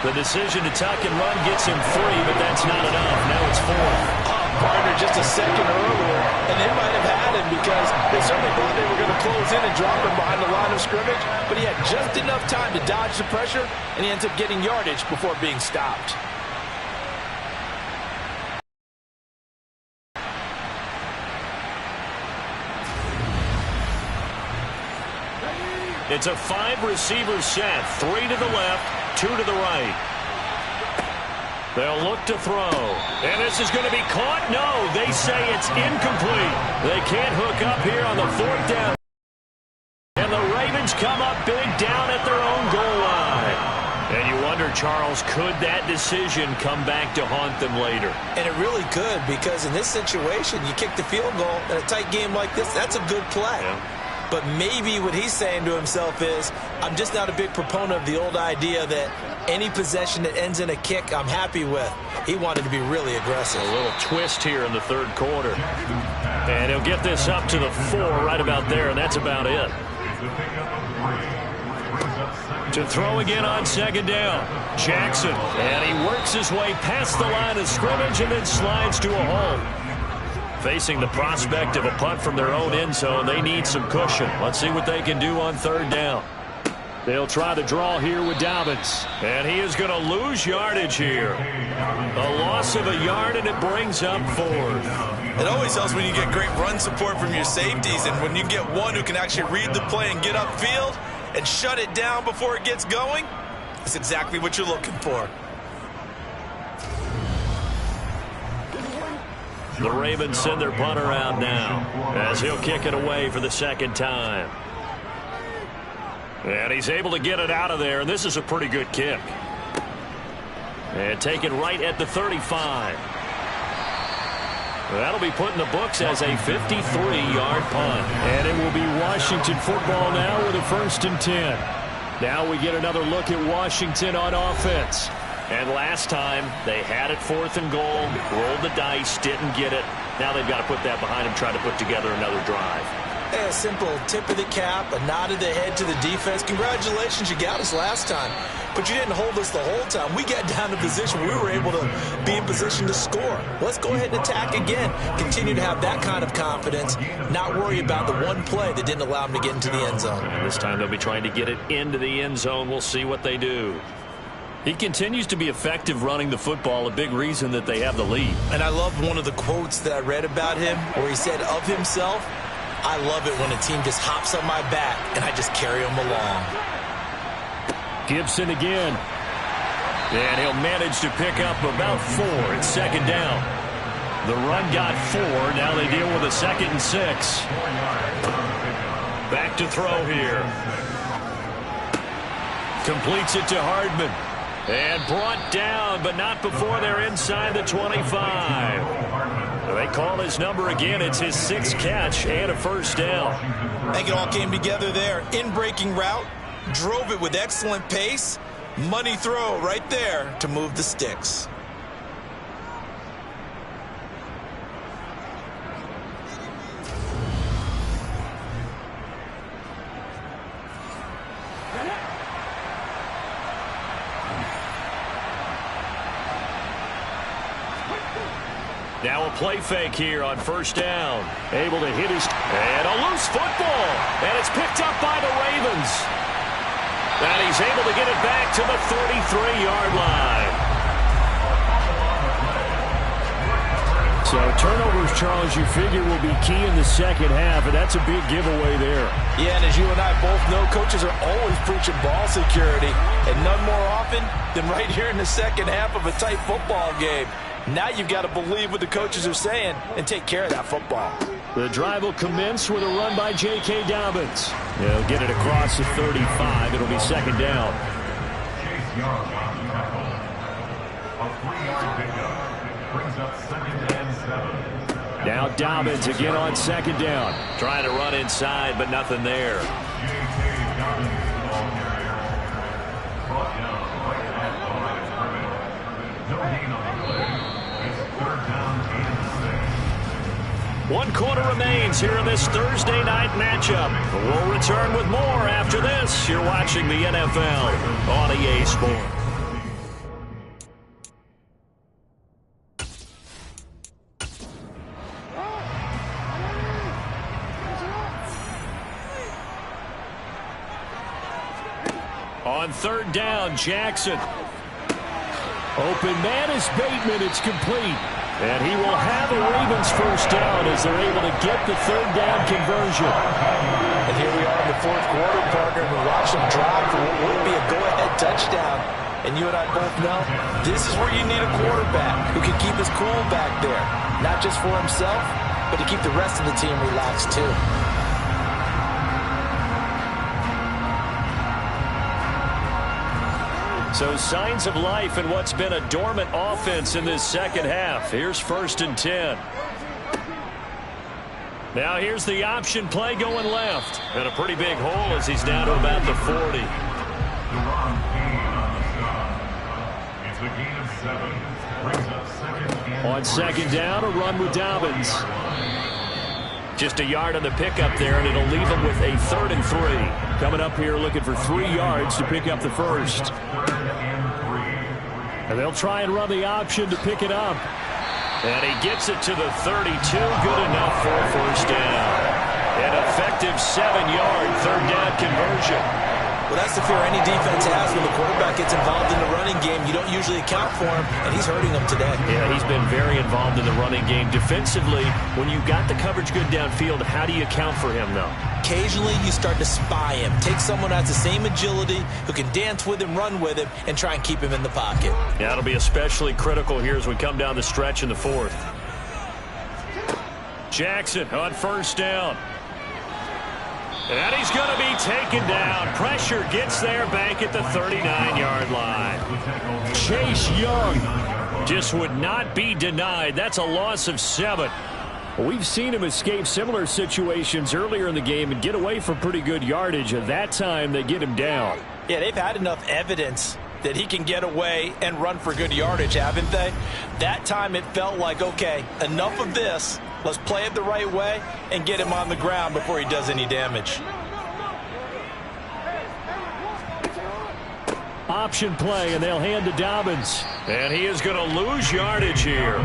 The decision to tuck and run gets him 3, but that's not enough. Now it's 4th. Partner just a second earlier, and they might have had him because they certainly thought they were going to close in and drop him behind the line of scrimmage, but he had just enough time to dodge the pressure, and he ends up getting yardage before being stopped. It's a 5-receiver set. 3 to the left, 2 to the right. They'll look to throw. And this is going to be caught. No, they say it's incomplete. They can't hook up here on the 4th down. And the Ravens come up big down at their own goal line. And you wonder, Charles, could that decision come back to haunt them later? And it really could, because in this situation, you kick the field goal in a tight game like this, that's a good play. Yeah. But maybe what he's saying to himself is, I'm just not a big proponent of the old idea that any possession that ends in a kick I'm happy with. He wanted to be really aggressive. A little twist here in the 3rd quarter. And he'll get this up to the 4 right about there, and that's about it. To throw again on 2nd down. Jackson. And he works his way past the line of scrimmage and then slides to a hole. Facing the prospect of a punt from their own end zone, they need some cushion. Let's see what they can do on 3rd down. They'll try to draw here with Dobbins. And he is going to lose yardage here. A loss of a yard, and it brings up 4th. It always helps when you get great run support from your safeties, and when you get one who can actually read the play and get upfield and shut it down before it gets going, that's exactly what you're looking for. The Ravens send their punter out now as he'll kick it away for the 2nd time. And he's able to get it out of there, and this is a pretty good kick. And taken right at the 35. That'll be put in the books as a 53-yard punt. And it will be Washington football now with a 1st and 10. Now we get another look at Washington on offense. And last time, they had it 4th and goal, rolled the dice, didn't get it. Now they've got to put that behind them, try to put together another drive. A simple tip of the cap, a nod of the head to the defense. Congratulations, you got us last time. But you didn't hold us the whole time. We got down to position. We were able to be in position to score. Let's go ahead and attack again. Continue to have that kind of confidence, not worry about the one play that didn't allow them to get into the end zone. And this time they'll be trying to get it into the end zone. We'll see what they do. He continues to be effective running the football, a big reason that they have the lead. And I love one of the quotes that I read about him where he said of himself, I love it when a team just hops on my back and I just carry them along. Gibson again. And he'll manage to pick up about 4 at 2nd down. The run got 4. Now they deal with a 2nd and 6. Back to throw here. Completes it to Hardman. And brought down, but not before they're inside the 25. They call his number again. It's his 6th catch and a 1st down. I think it all came together there. In-breaking route, drove it with excellent pace. Money throw right there to move the sticks. Now a play fake here on 1st down. Able to hit his... And a loose football. And it's picked up by the Ravens. And he's able to get it back to the 33-yard line. So turnovers, Charles, you figure will be key in the 2nd half, and that's a big giveaway there. Yeah, and as you and I both know, coaches are always preaching ball security, and none more often than right here in the 2nd half of a tight football game. Now you've got to believe what the coaches are saying and take care of that football. The drive will commence with a run by J.K. Dobbins. They'll get it across the 35. It'll be 2nd down. Chase Young on the tackle. A 3-yard pickup brings up 2nd and 7. Now Dobbins again on 2nd down. Trying to run inside, but nothing there. J.K. Dobbins, ball carrier. Brought down right at the line of scrimmage. No gain on the play. 1 quarter remains here in this Thursday night matchup. We'll return with more after this. You're watching the NFL on EA Sports. On 3rd down, Jackson. Open man is Bateman. It's complete. And he will have a Ravens first down as they're able to get the 3rd down conversion. And here we are in the 4th quarter, partner. We watch them drive for what would be a go-ahead touchdown. And you and I both know this is where you need a quarterback who can keep his cool back there. Not just for himself, but to keep the rest of the team relaxed too. So signs of life in what's been a dormant offense in this second half. Here's 1st and 10. Now here's the option play going left. And a pretty big hole as he's down to about the 40. It's a gain of 7. Brings up 2nd and On 2nd down, a run with Dobbins. Just a yard on the pickup there, and it'll leave him with a 3rd and 3. Coming up here looking for 3 yards to pick up the first. And they'll try and run the option to pick it up. And he gets it to the 32. Good enough for a first down. An effective 7-yard 3rd down conversion. Well, that's the fear any defense has when the quarterback gets involved in the running game. You don't usually account for him, and he's hurting them today. Yeah, he's been very involved in the running game. Defensively, when you've got the coverage good downfield, how do you account for him, though? Occasionally, you start to spy him. Take someone who has the same agility, who can dance with him, run with him, and try and keep him in the pocket. Yeah, it'll be especially critical here as we come down the stretch in the 4th. Jackson on 1st down. And he's going to be taken down. Pressure gets there back at the 39-yard line. Chase Young just would not be denied. That's a loss of 7. We've seen him escape similar situations earlier in the game and get away from pretty good yardage. At that time, they get him down. Yeah, they've had enough evidence that he can get away and run for good yardage, haven't they? That time it felt like, okay, enough of this. Let's play it the right way and get him on the ground before he does any damage. Option play, and they'll hand to Dobbins. And he is going to lose yardage here.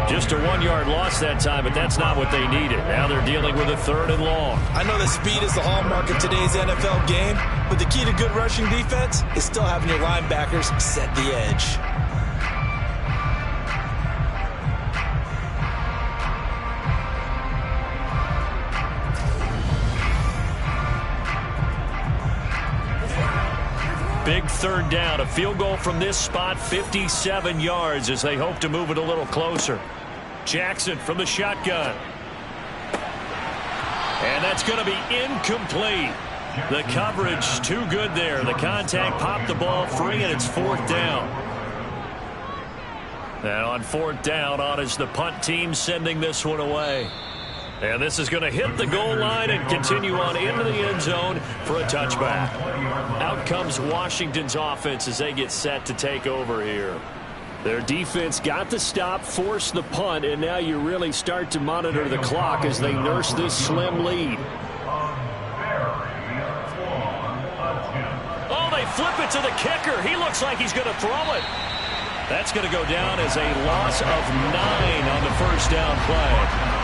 Just a 1-yard loss that time, but that's not what they needed. Now they're dealing with a 3rd and long. I know that speed is the hallmark of today's NFL game, but the key to good rushing defense is still having your linebackers set the edge. Big 3rd down. A field goal from this spot, 57 yards as they hope to move it a little closer. Jackson from the shotgun. And that's going to be incomplete. The coverage too good there. The contact popped the ball free, and it's 4th down. And on 4th down, on is the punt team sending this one away. And this is going to hit the goal line and continue on into the end zone for a touchback. Out comes Washington's offense as they get set to take over here. Their defense got the stop, forced the punt, and now you really start to monitor the clock as they nurse this slim lead. Oh, they flip it to the kicker. He looks like he's going to throw it. That's going to go down as a loss of 9 on the first down play.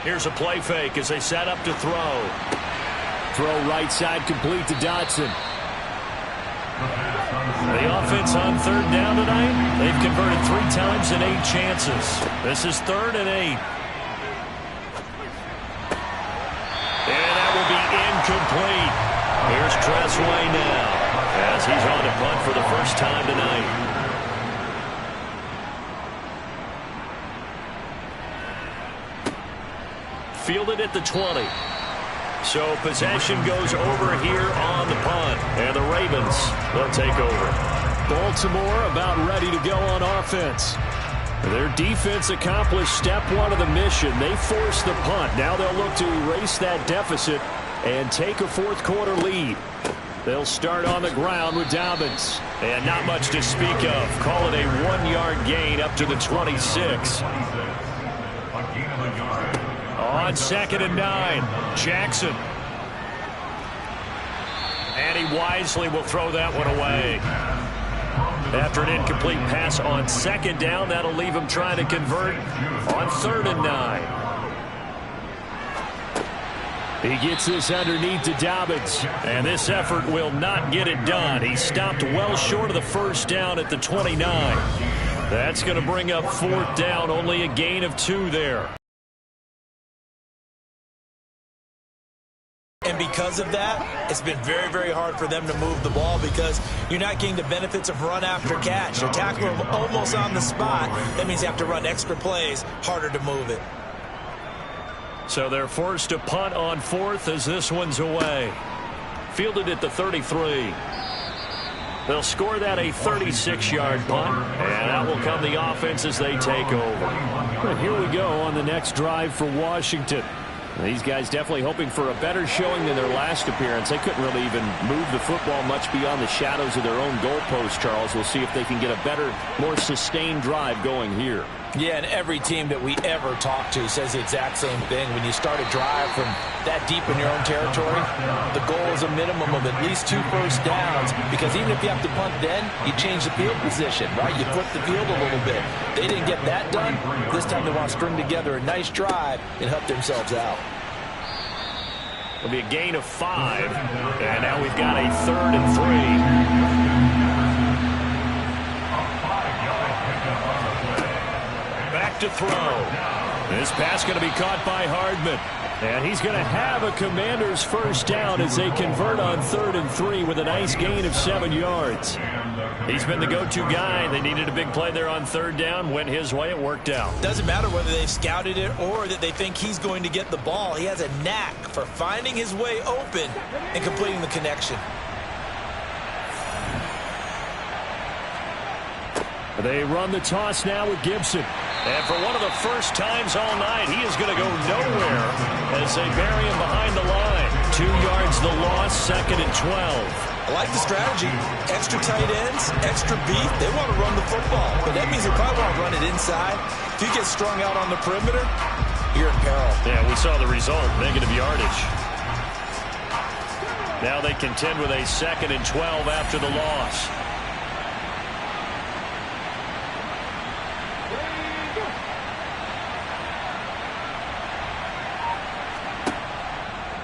Here's a play fake as they set up to throw. Throw right side complete to Dotson. The offense on 3rd down tonight, they've converted 3 times in 8 chances. This is 3rd and 8. And that will be incomplete. Here's Tressway now as he's on to punt for the first time tonight. Fielded at the 20. So possession goes over here on the punt. And the Ravens, they'll take over. Baltimore about ready to go on offense. Their defense accomplished step one of the mission. They forced the punt. Now they'll look to erase that deficit and take a fourth quarter lead. They'll start on the ground with Dobbins. And not much to speak of. Call it a 1-yard gain up to the 26. On 2nd and 9, Jackson. And he wisely will throw that one away. After an incomplete pass on 2nd down, that'll leave him trying to convert on 3rd and 9. He gets this underneath to Dobbins. And this effort will not get it done. He stopped well short of the first down at the 29. That's going to bring up 4th down, only a gain of 2 there. And because of that, it's been very, very hard for them to move the ball because you're not getting the benefits of run after catch. You're tackling them almost on the spot. That means you have to run extra plays, harder to move it. So they're forced to punt on 4th as this one's away. Fielded at the 33. They'll score that a 36-yard punt, and out will come the offense as they take over. Well, here we go on the next drive for Washington. These guys definitely hoping for a better showing than their last appearance. They couldn't really even move the football much beyond the shadows of their own goalpost, Charles. We'll see if they can get a better, more sustained drive going here. Yeah, and every team that we ever talk to says the exact same thing. When you start a drive from that deep in your own territory, the goal is a minimum of at least 2 first downs, because even if you have to punt then, you change the field position, right? You flip the field a little bit. They didn't get that done. This time they want to string together a nice drive and help themselves out. It'll be a gain of 5, and now we've got a 3rd and 3. Back to throw. This pass going to be caught by Hardman. And he's going to have a Commanders first down as they convert on 3rd and 3 with a nice gain of 7 yards. He's been the go-to guy. They needed a big play there on 3rd down. Went his way. It worked out. Doesn't matter whether they've scouted it or that they think he's going to get the ball. He has a knack for finding his way open and completing the connection. They run the toss now with Gibson. And for one of the first times all night, he is going to go nowhere as they bury him behind the line. 2 yards the loss, 2nd and 12. I like the strategy. Extra tight ends, extra beef. They want to run the football, but that means they probably want to run it inside. If you get strung out on the perimeter, you're in peril. Yeah, we saw the result, negative yardage. Now they contend with a 2nd and 12 after the loss.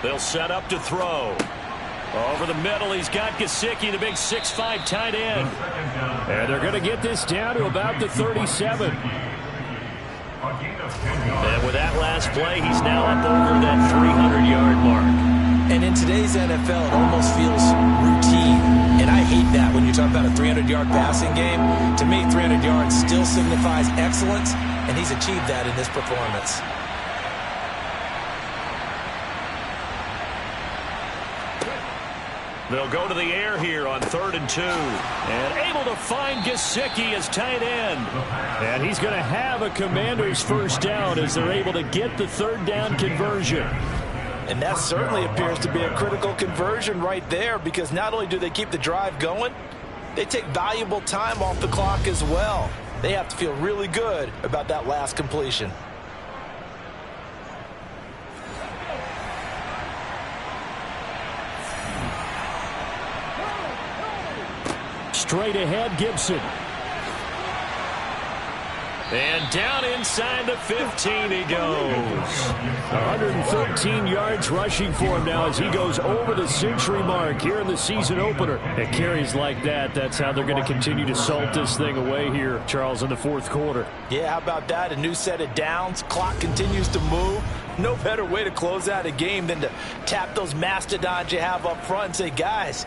They'll set up to throw. Over the middle, he's got Gesicki, the big 6'5" tight end. And they're going to get this down to about the 37. And with that last play, he's now up over that 300-yard mark. And in today's NFL, it almost feels routine. And I hate that when you talk about a 300-yard passing game. To me, 300 yards still signifies excellence, and he's achieved that in this performance. They'll go to the air here on 3rd and 2. And able to find Gesicki as tight end. And he's going to have a Commanders first down as they're able to get the 3rd down conversion. And that certainly appears to be a critical conversion right there, because not only do they keep the drive going, they take valuable time off the clock as well. They have to feel really good about that last completion. Straight ahead, Gibson. And down inside the 15 he goes. 113 yards rushing for him now as he goes over the century mark here in the season opener. And carries like that, that's how they're going to continue to salt this thing away here, Charles, in the 4th quarter. Yeah, how about that? A new set of downs. Clock continues to move. No better way to close out a game than to tap those mastodons you have up front and say, guys,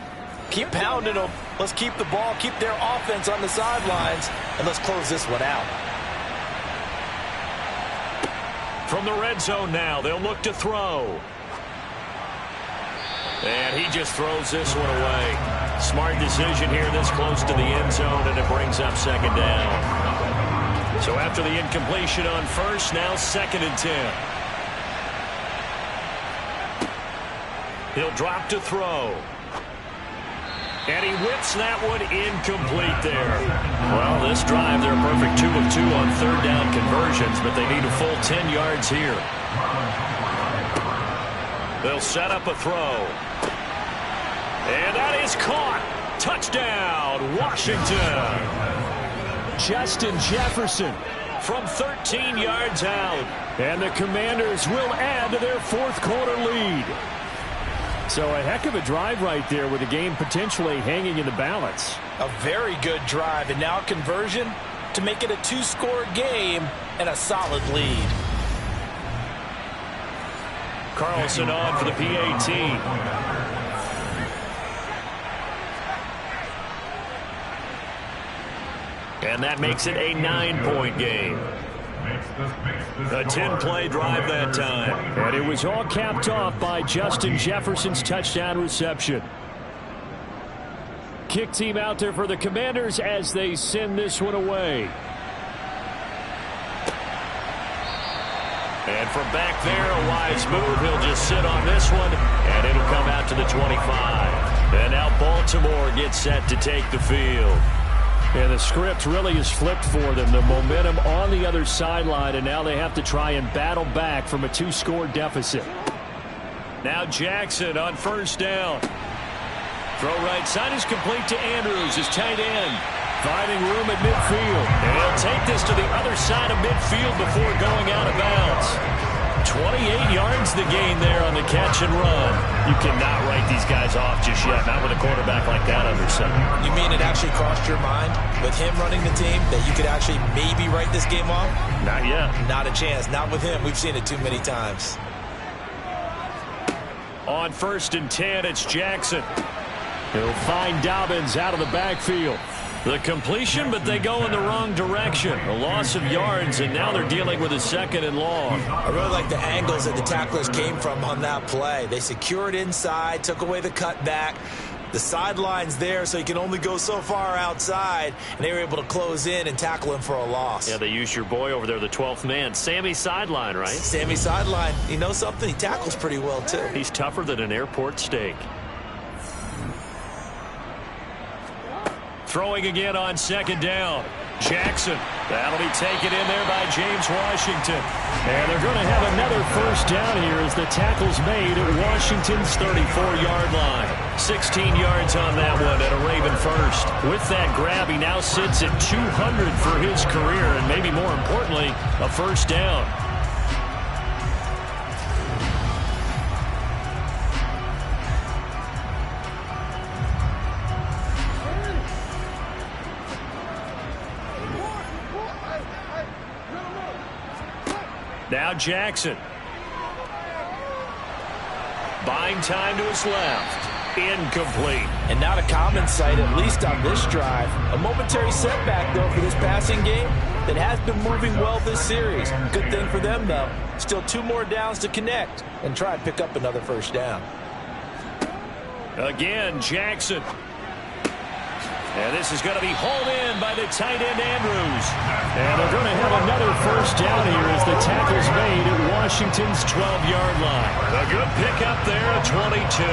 keep pounding them. Let's keep the ball, keep their offense on the sidelines, and let's close this one out. From the red zone now, they'll look to throw. And he just throws this one away. Smart decision here this close to the end zone, and it brings up second down. So after the incompletion on first, now 2nd and 10. He'll drop to throw. And he whips that one incomplete there. Well, this drive, they're a perfect 2 of 2 on 3rd down conversions, but they need a full 10 yards here. They'll set up a throw. And that is caught. Touchdown, Washington. Justin Jefferson From 13 yards out. And the Commanders will add to their 4th quarter lead. So a heck of a drive right there with the game potentially hanging in the balance. A very good drive, and now conversion to make it a 2-score game and a solid lead. Carlson on for the PAT. And that makes it a 9-point game. A 10-play drive that time. And it was all capped off by Justin Jefferson's touchdown reception. Kick team out there for the Commanders as they send this one away. And from back there, a wise move. He'll just sit on this one, and it'll come out to the 25. And now Baltimore gets set to take the field. And the script really is flipped for them. The momentum on the other sideline, and now they have to try and battle back from a 2-score deficit. Now Jackson on 1st down. Throw right side is complete to Andrews, his tight end. Finding room at midfield. And he'll take this to the other side of midfield before going out of bounds. 28 yards the gain there on the catch and run. You cannot write these guys off just yet, not with a quarterback like that under center. You mean it actually crossed your mind with him running the team that you could actually maybe write this game off? Not yet. Not a chance. Not with him. We've seen it too many times. On 1st and 10, it's Jackson. He'll find Dobbins out of the backfield. The completion, but they go in the wrong direction. A loss of yards, and now they're dealing with a 2nd and long. I really like the angles that the tacklers came from on that play. They secured inside, took away the cutback. The sideline's there, so you can only go so far outside, and they were able to close in and tackle him for a loss. Yeah, they used your boy over there, the 12th man. Sammy Sideline, right? Sammy Sideline. You know something? He tackles pretty well, too. He's tougher than an airport steak. Throwing again on 2nd down. Jackson. That'll be taken in there by James Washington. And they're going to have another 1st down here as the tackle's made at Washington's 34-yard line. 16 yards on that one at a Raven first. With that grab, he now sits at 200 for his career, and maybe more importantly, a 1st down. Now Jackson. Buying time to his left. Incomplete. And not a common sight, at least on this drive. A momentary setback, though, for this passing game that has been moving well this series. Good thing for them, though. Still 2 more downs to connect and try and pick up another 1st down. Again, Jackson. And this is going to be hauled in by the tight end, Andrews. And they're going to have another 1st down here as the tackle's made at Washington's 12-yard line. A good pickup there at 22.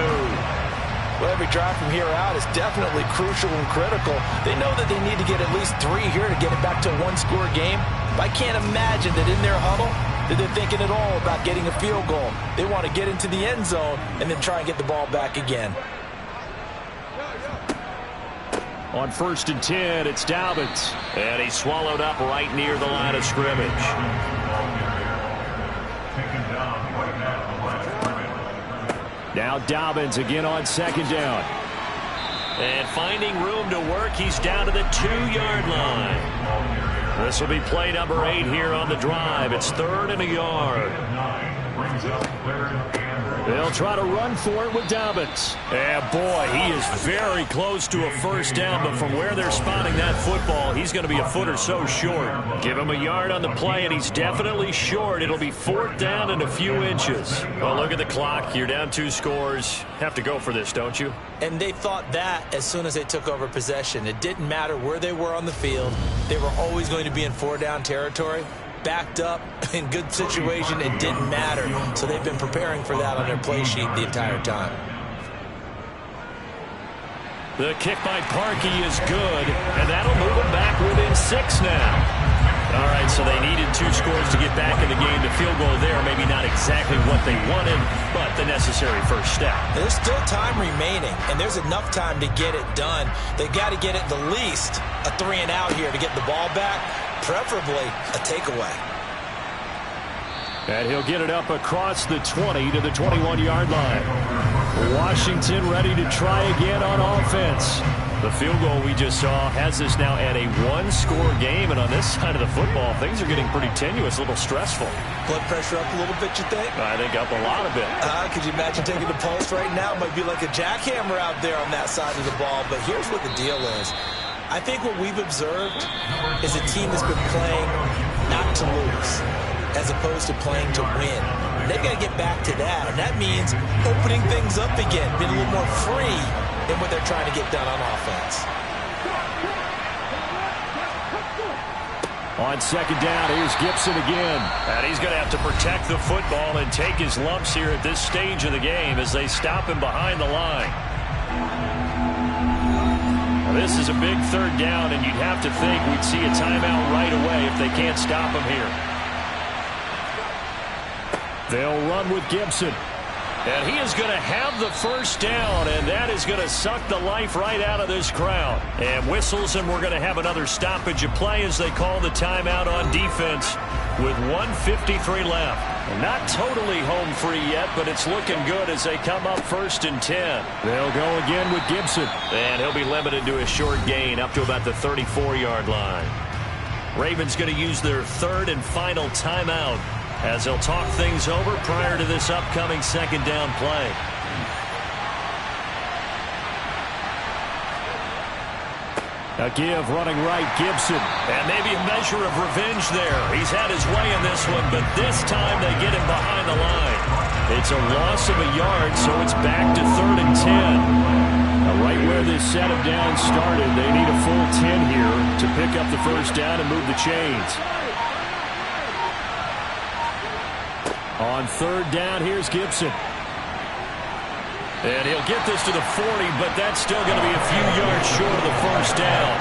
Well, every drive from here out is definitely crucial and critical. They know that they need to get at least 3 here to get it back to a 1-score game. But I can't imagine that in their huddle that they're thinking at all about getting a field goal. They want to get into the end zone and then try and get the ball back again. On 1st and 10, it's Dobbins. And he's swallowed up right near the line of scrimmage. Now Dobbins again on 2nd down. And finding room to work, he's down to the 2-yard line. This will be play number 8 here on the drive. It's 3rd and a yard. brings up third and They'll try to run for it with Dobbins. And boy, he is very close to a first down, but from where they're spotting that football, he's going to be a foot or so short. Give him a yard on the play, and he's definitely short. It'll be fourth down and a few inches. Well, look at the clock. You're down 2 scores. Have to go for this, don't you? And they thought that as soon as they took over possession. It didn't matter where they were on the field. They were always going to be in 4-down territory. Backed up in good situation, it didn't matter. So they've been preparing for that on their play sheet the entire time. The kick by Parkey is good, and that'll move them back within 6 now. All right, so they needed 2 scores to get back in the game. The field goal there, maybe not exactly what they wanted, but the necessary first step. There's still time remaining, and there's enough time to get it done. They got to get it the least a 3-and-out here to get the ball back, preferably a takeaway. And he'll get it up across the 20 to the 21-yard line. Washington ready to try again on offense. The field goal we just saw has us now at a 1-score game, and on this side of the football, things are getting pretty tenuous, a little stressful. Blood pressure up a little bit, you think? I think up a lot of it. Could you imagine taking the pulse right now? It might be like a jackhammer out there on that side of the ball, but here's what the deal is. I think what we've observed is a team that's been playing not to lose as opposed to playing to win. They've got to get back to that, and that means opening things up again, being a little more free than what they're trying to get done on offense. On second down, here's Gibson again. And he's going to have to protect the football and take his lumps here at this stage of the game as they stop him behind the line. Now, this is a big third down, and you'd have to think we'd see a timeout right away if they can't stop him here. They'll run with Gibson. And he is going to have the first down, and that is going to suck the life right out of this crowd. And whistles, and we're going to have another stoppage of play as they call the timeout on defense with 1:53 left. And not totally home free yet, but it's looking good as they come up 1st and 10. They'll go again with Gibson. And he'll be limited to a short gain up to about the 34-yard line. Ravens going to use their 3rd and final timeout as they'll talk things over prior to this upcoming second down play. A give running right, Gibson. And maybe a measure of revenge there. He's had his way in this one, but this time they get him behind the line. It's a loss of a yard, so it's back to 3rd and 10. Now, right where this set of downs started, they need a full 10 here to pick up the first down and move the chains. On 3rd down, here's Gibson. And he'll get this to the 40, but that's still going to be a few yards short of the first down.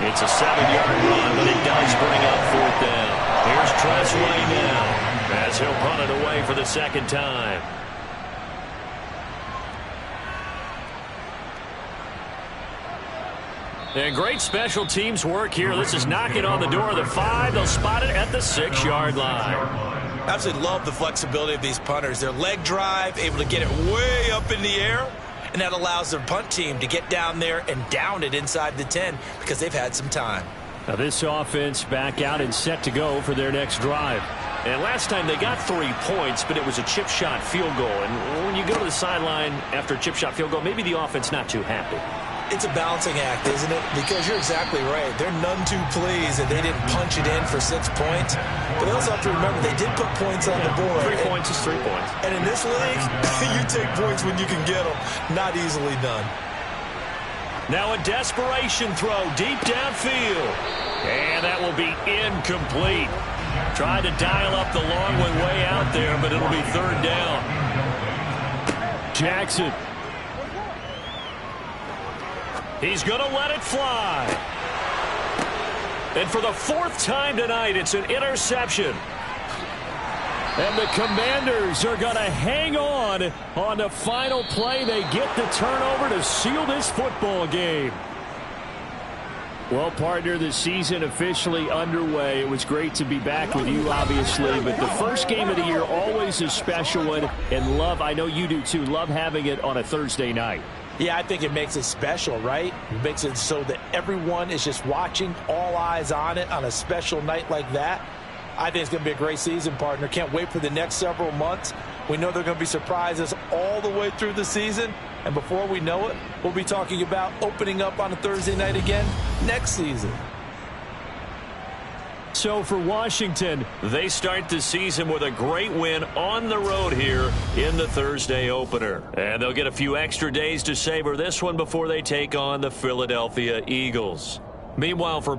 It's a 7-yard run, but it does bring up 4th down. Here's Tressway now as he'll punt it away for the second time. And great special teams work here. This is knocking on the door of the 5. They'll spot it at the 6-yard line. Absolutely love the flexibility of these punters. Their leg drive, able to get it way up in the air, and that allows their punt team to get down there and down it inside the 10 because they've had some time. Now this offense back out and set to go for their next drive. And last time they got 3 points, but it was a chip shot field goal. And when you go to the sideline after a chip shot field goal, maybe the offense not too happy. It's a balancing act, isn't it? Because you're exactly right. They're none too pleased that they didn't punch it in for 6 points. But they also have to remember they did put points on the board. 3 points is 3 points. And in this league, you take points when you can get them. Not easily done. Now a desperation throw deep downfield. And that will be incomplete. Tried to dial up the long one way out there, but it'll be 3rd down. Jackson. He's going to let it fly. And for the 4th time tonight, it's an interception. And the Commanders are going to hang on the final play. They get the turnover to seal this football game. Well, partner, the season officially underway. It was great to be back with you, obviously, but the first game of the year always a special one. And love, I know you do too, love having it on a Thursday night. Yeah, I think it makes it special, right? It makes it so that everyone is just watching, all eyes on it on a special night like that. I think it's going to be a great season, partner. Can't wait for the next several months. We know there are going to be surprises all the way through the season. And before we know it, we'll be talking about opening up on a Thursday night again next season. So for Washington, they start the season with a great win on the road here in the Thursday opener. And they'll get a few extra days to savor this one before they take on the Philadelphia Eagles. Meanwhile, for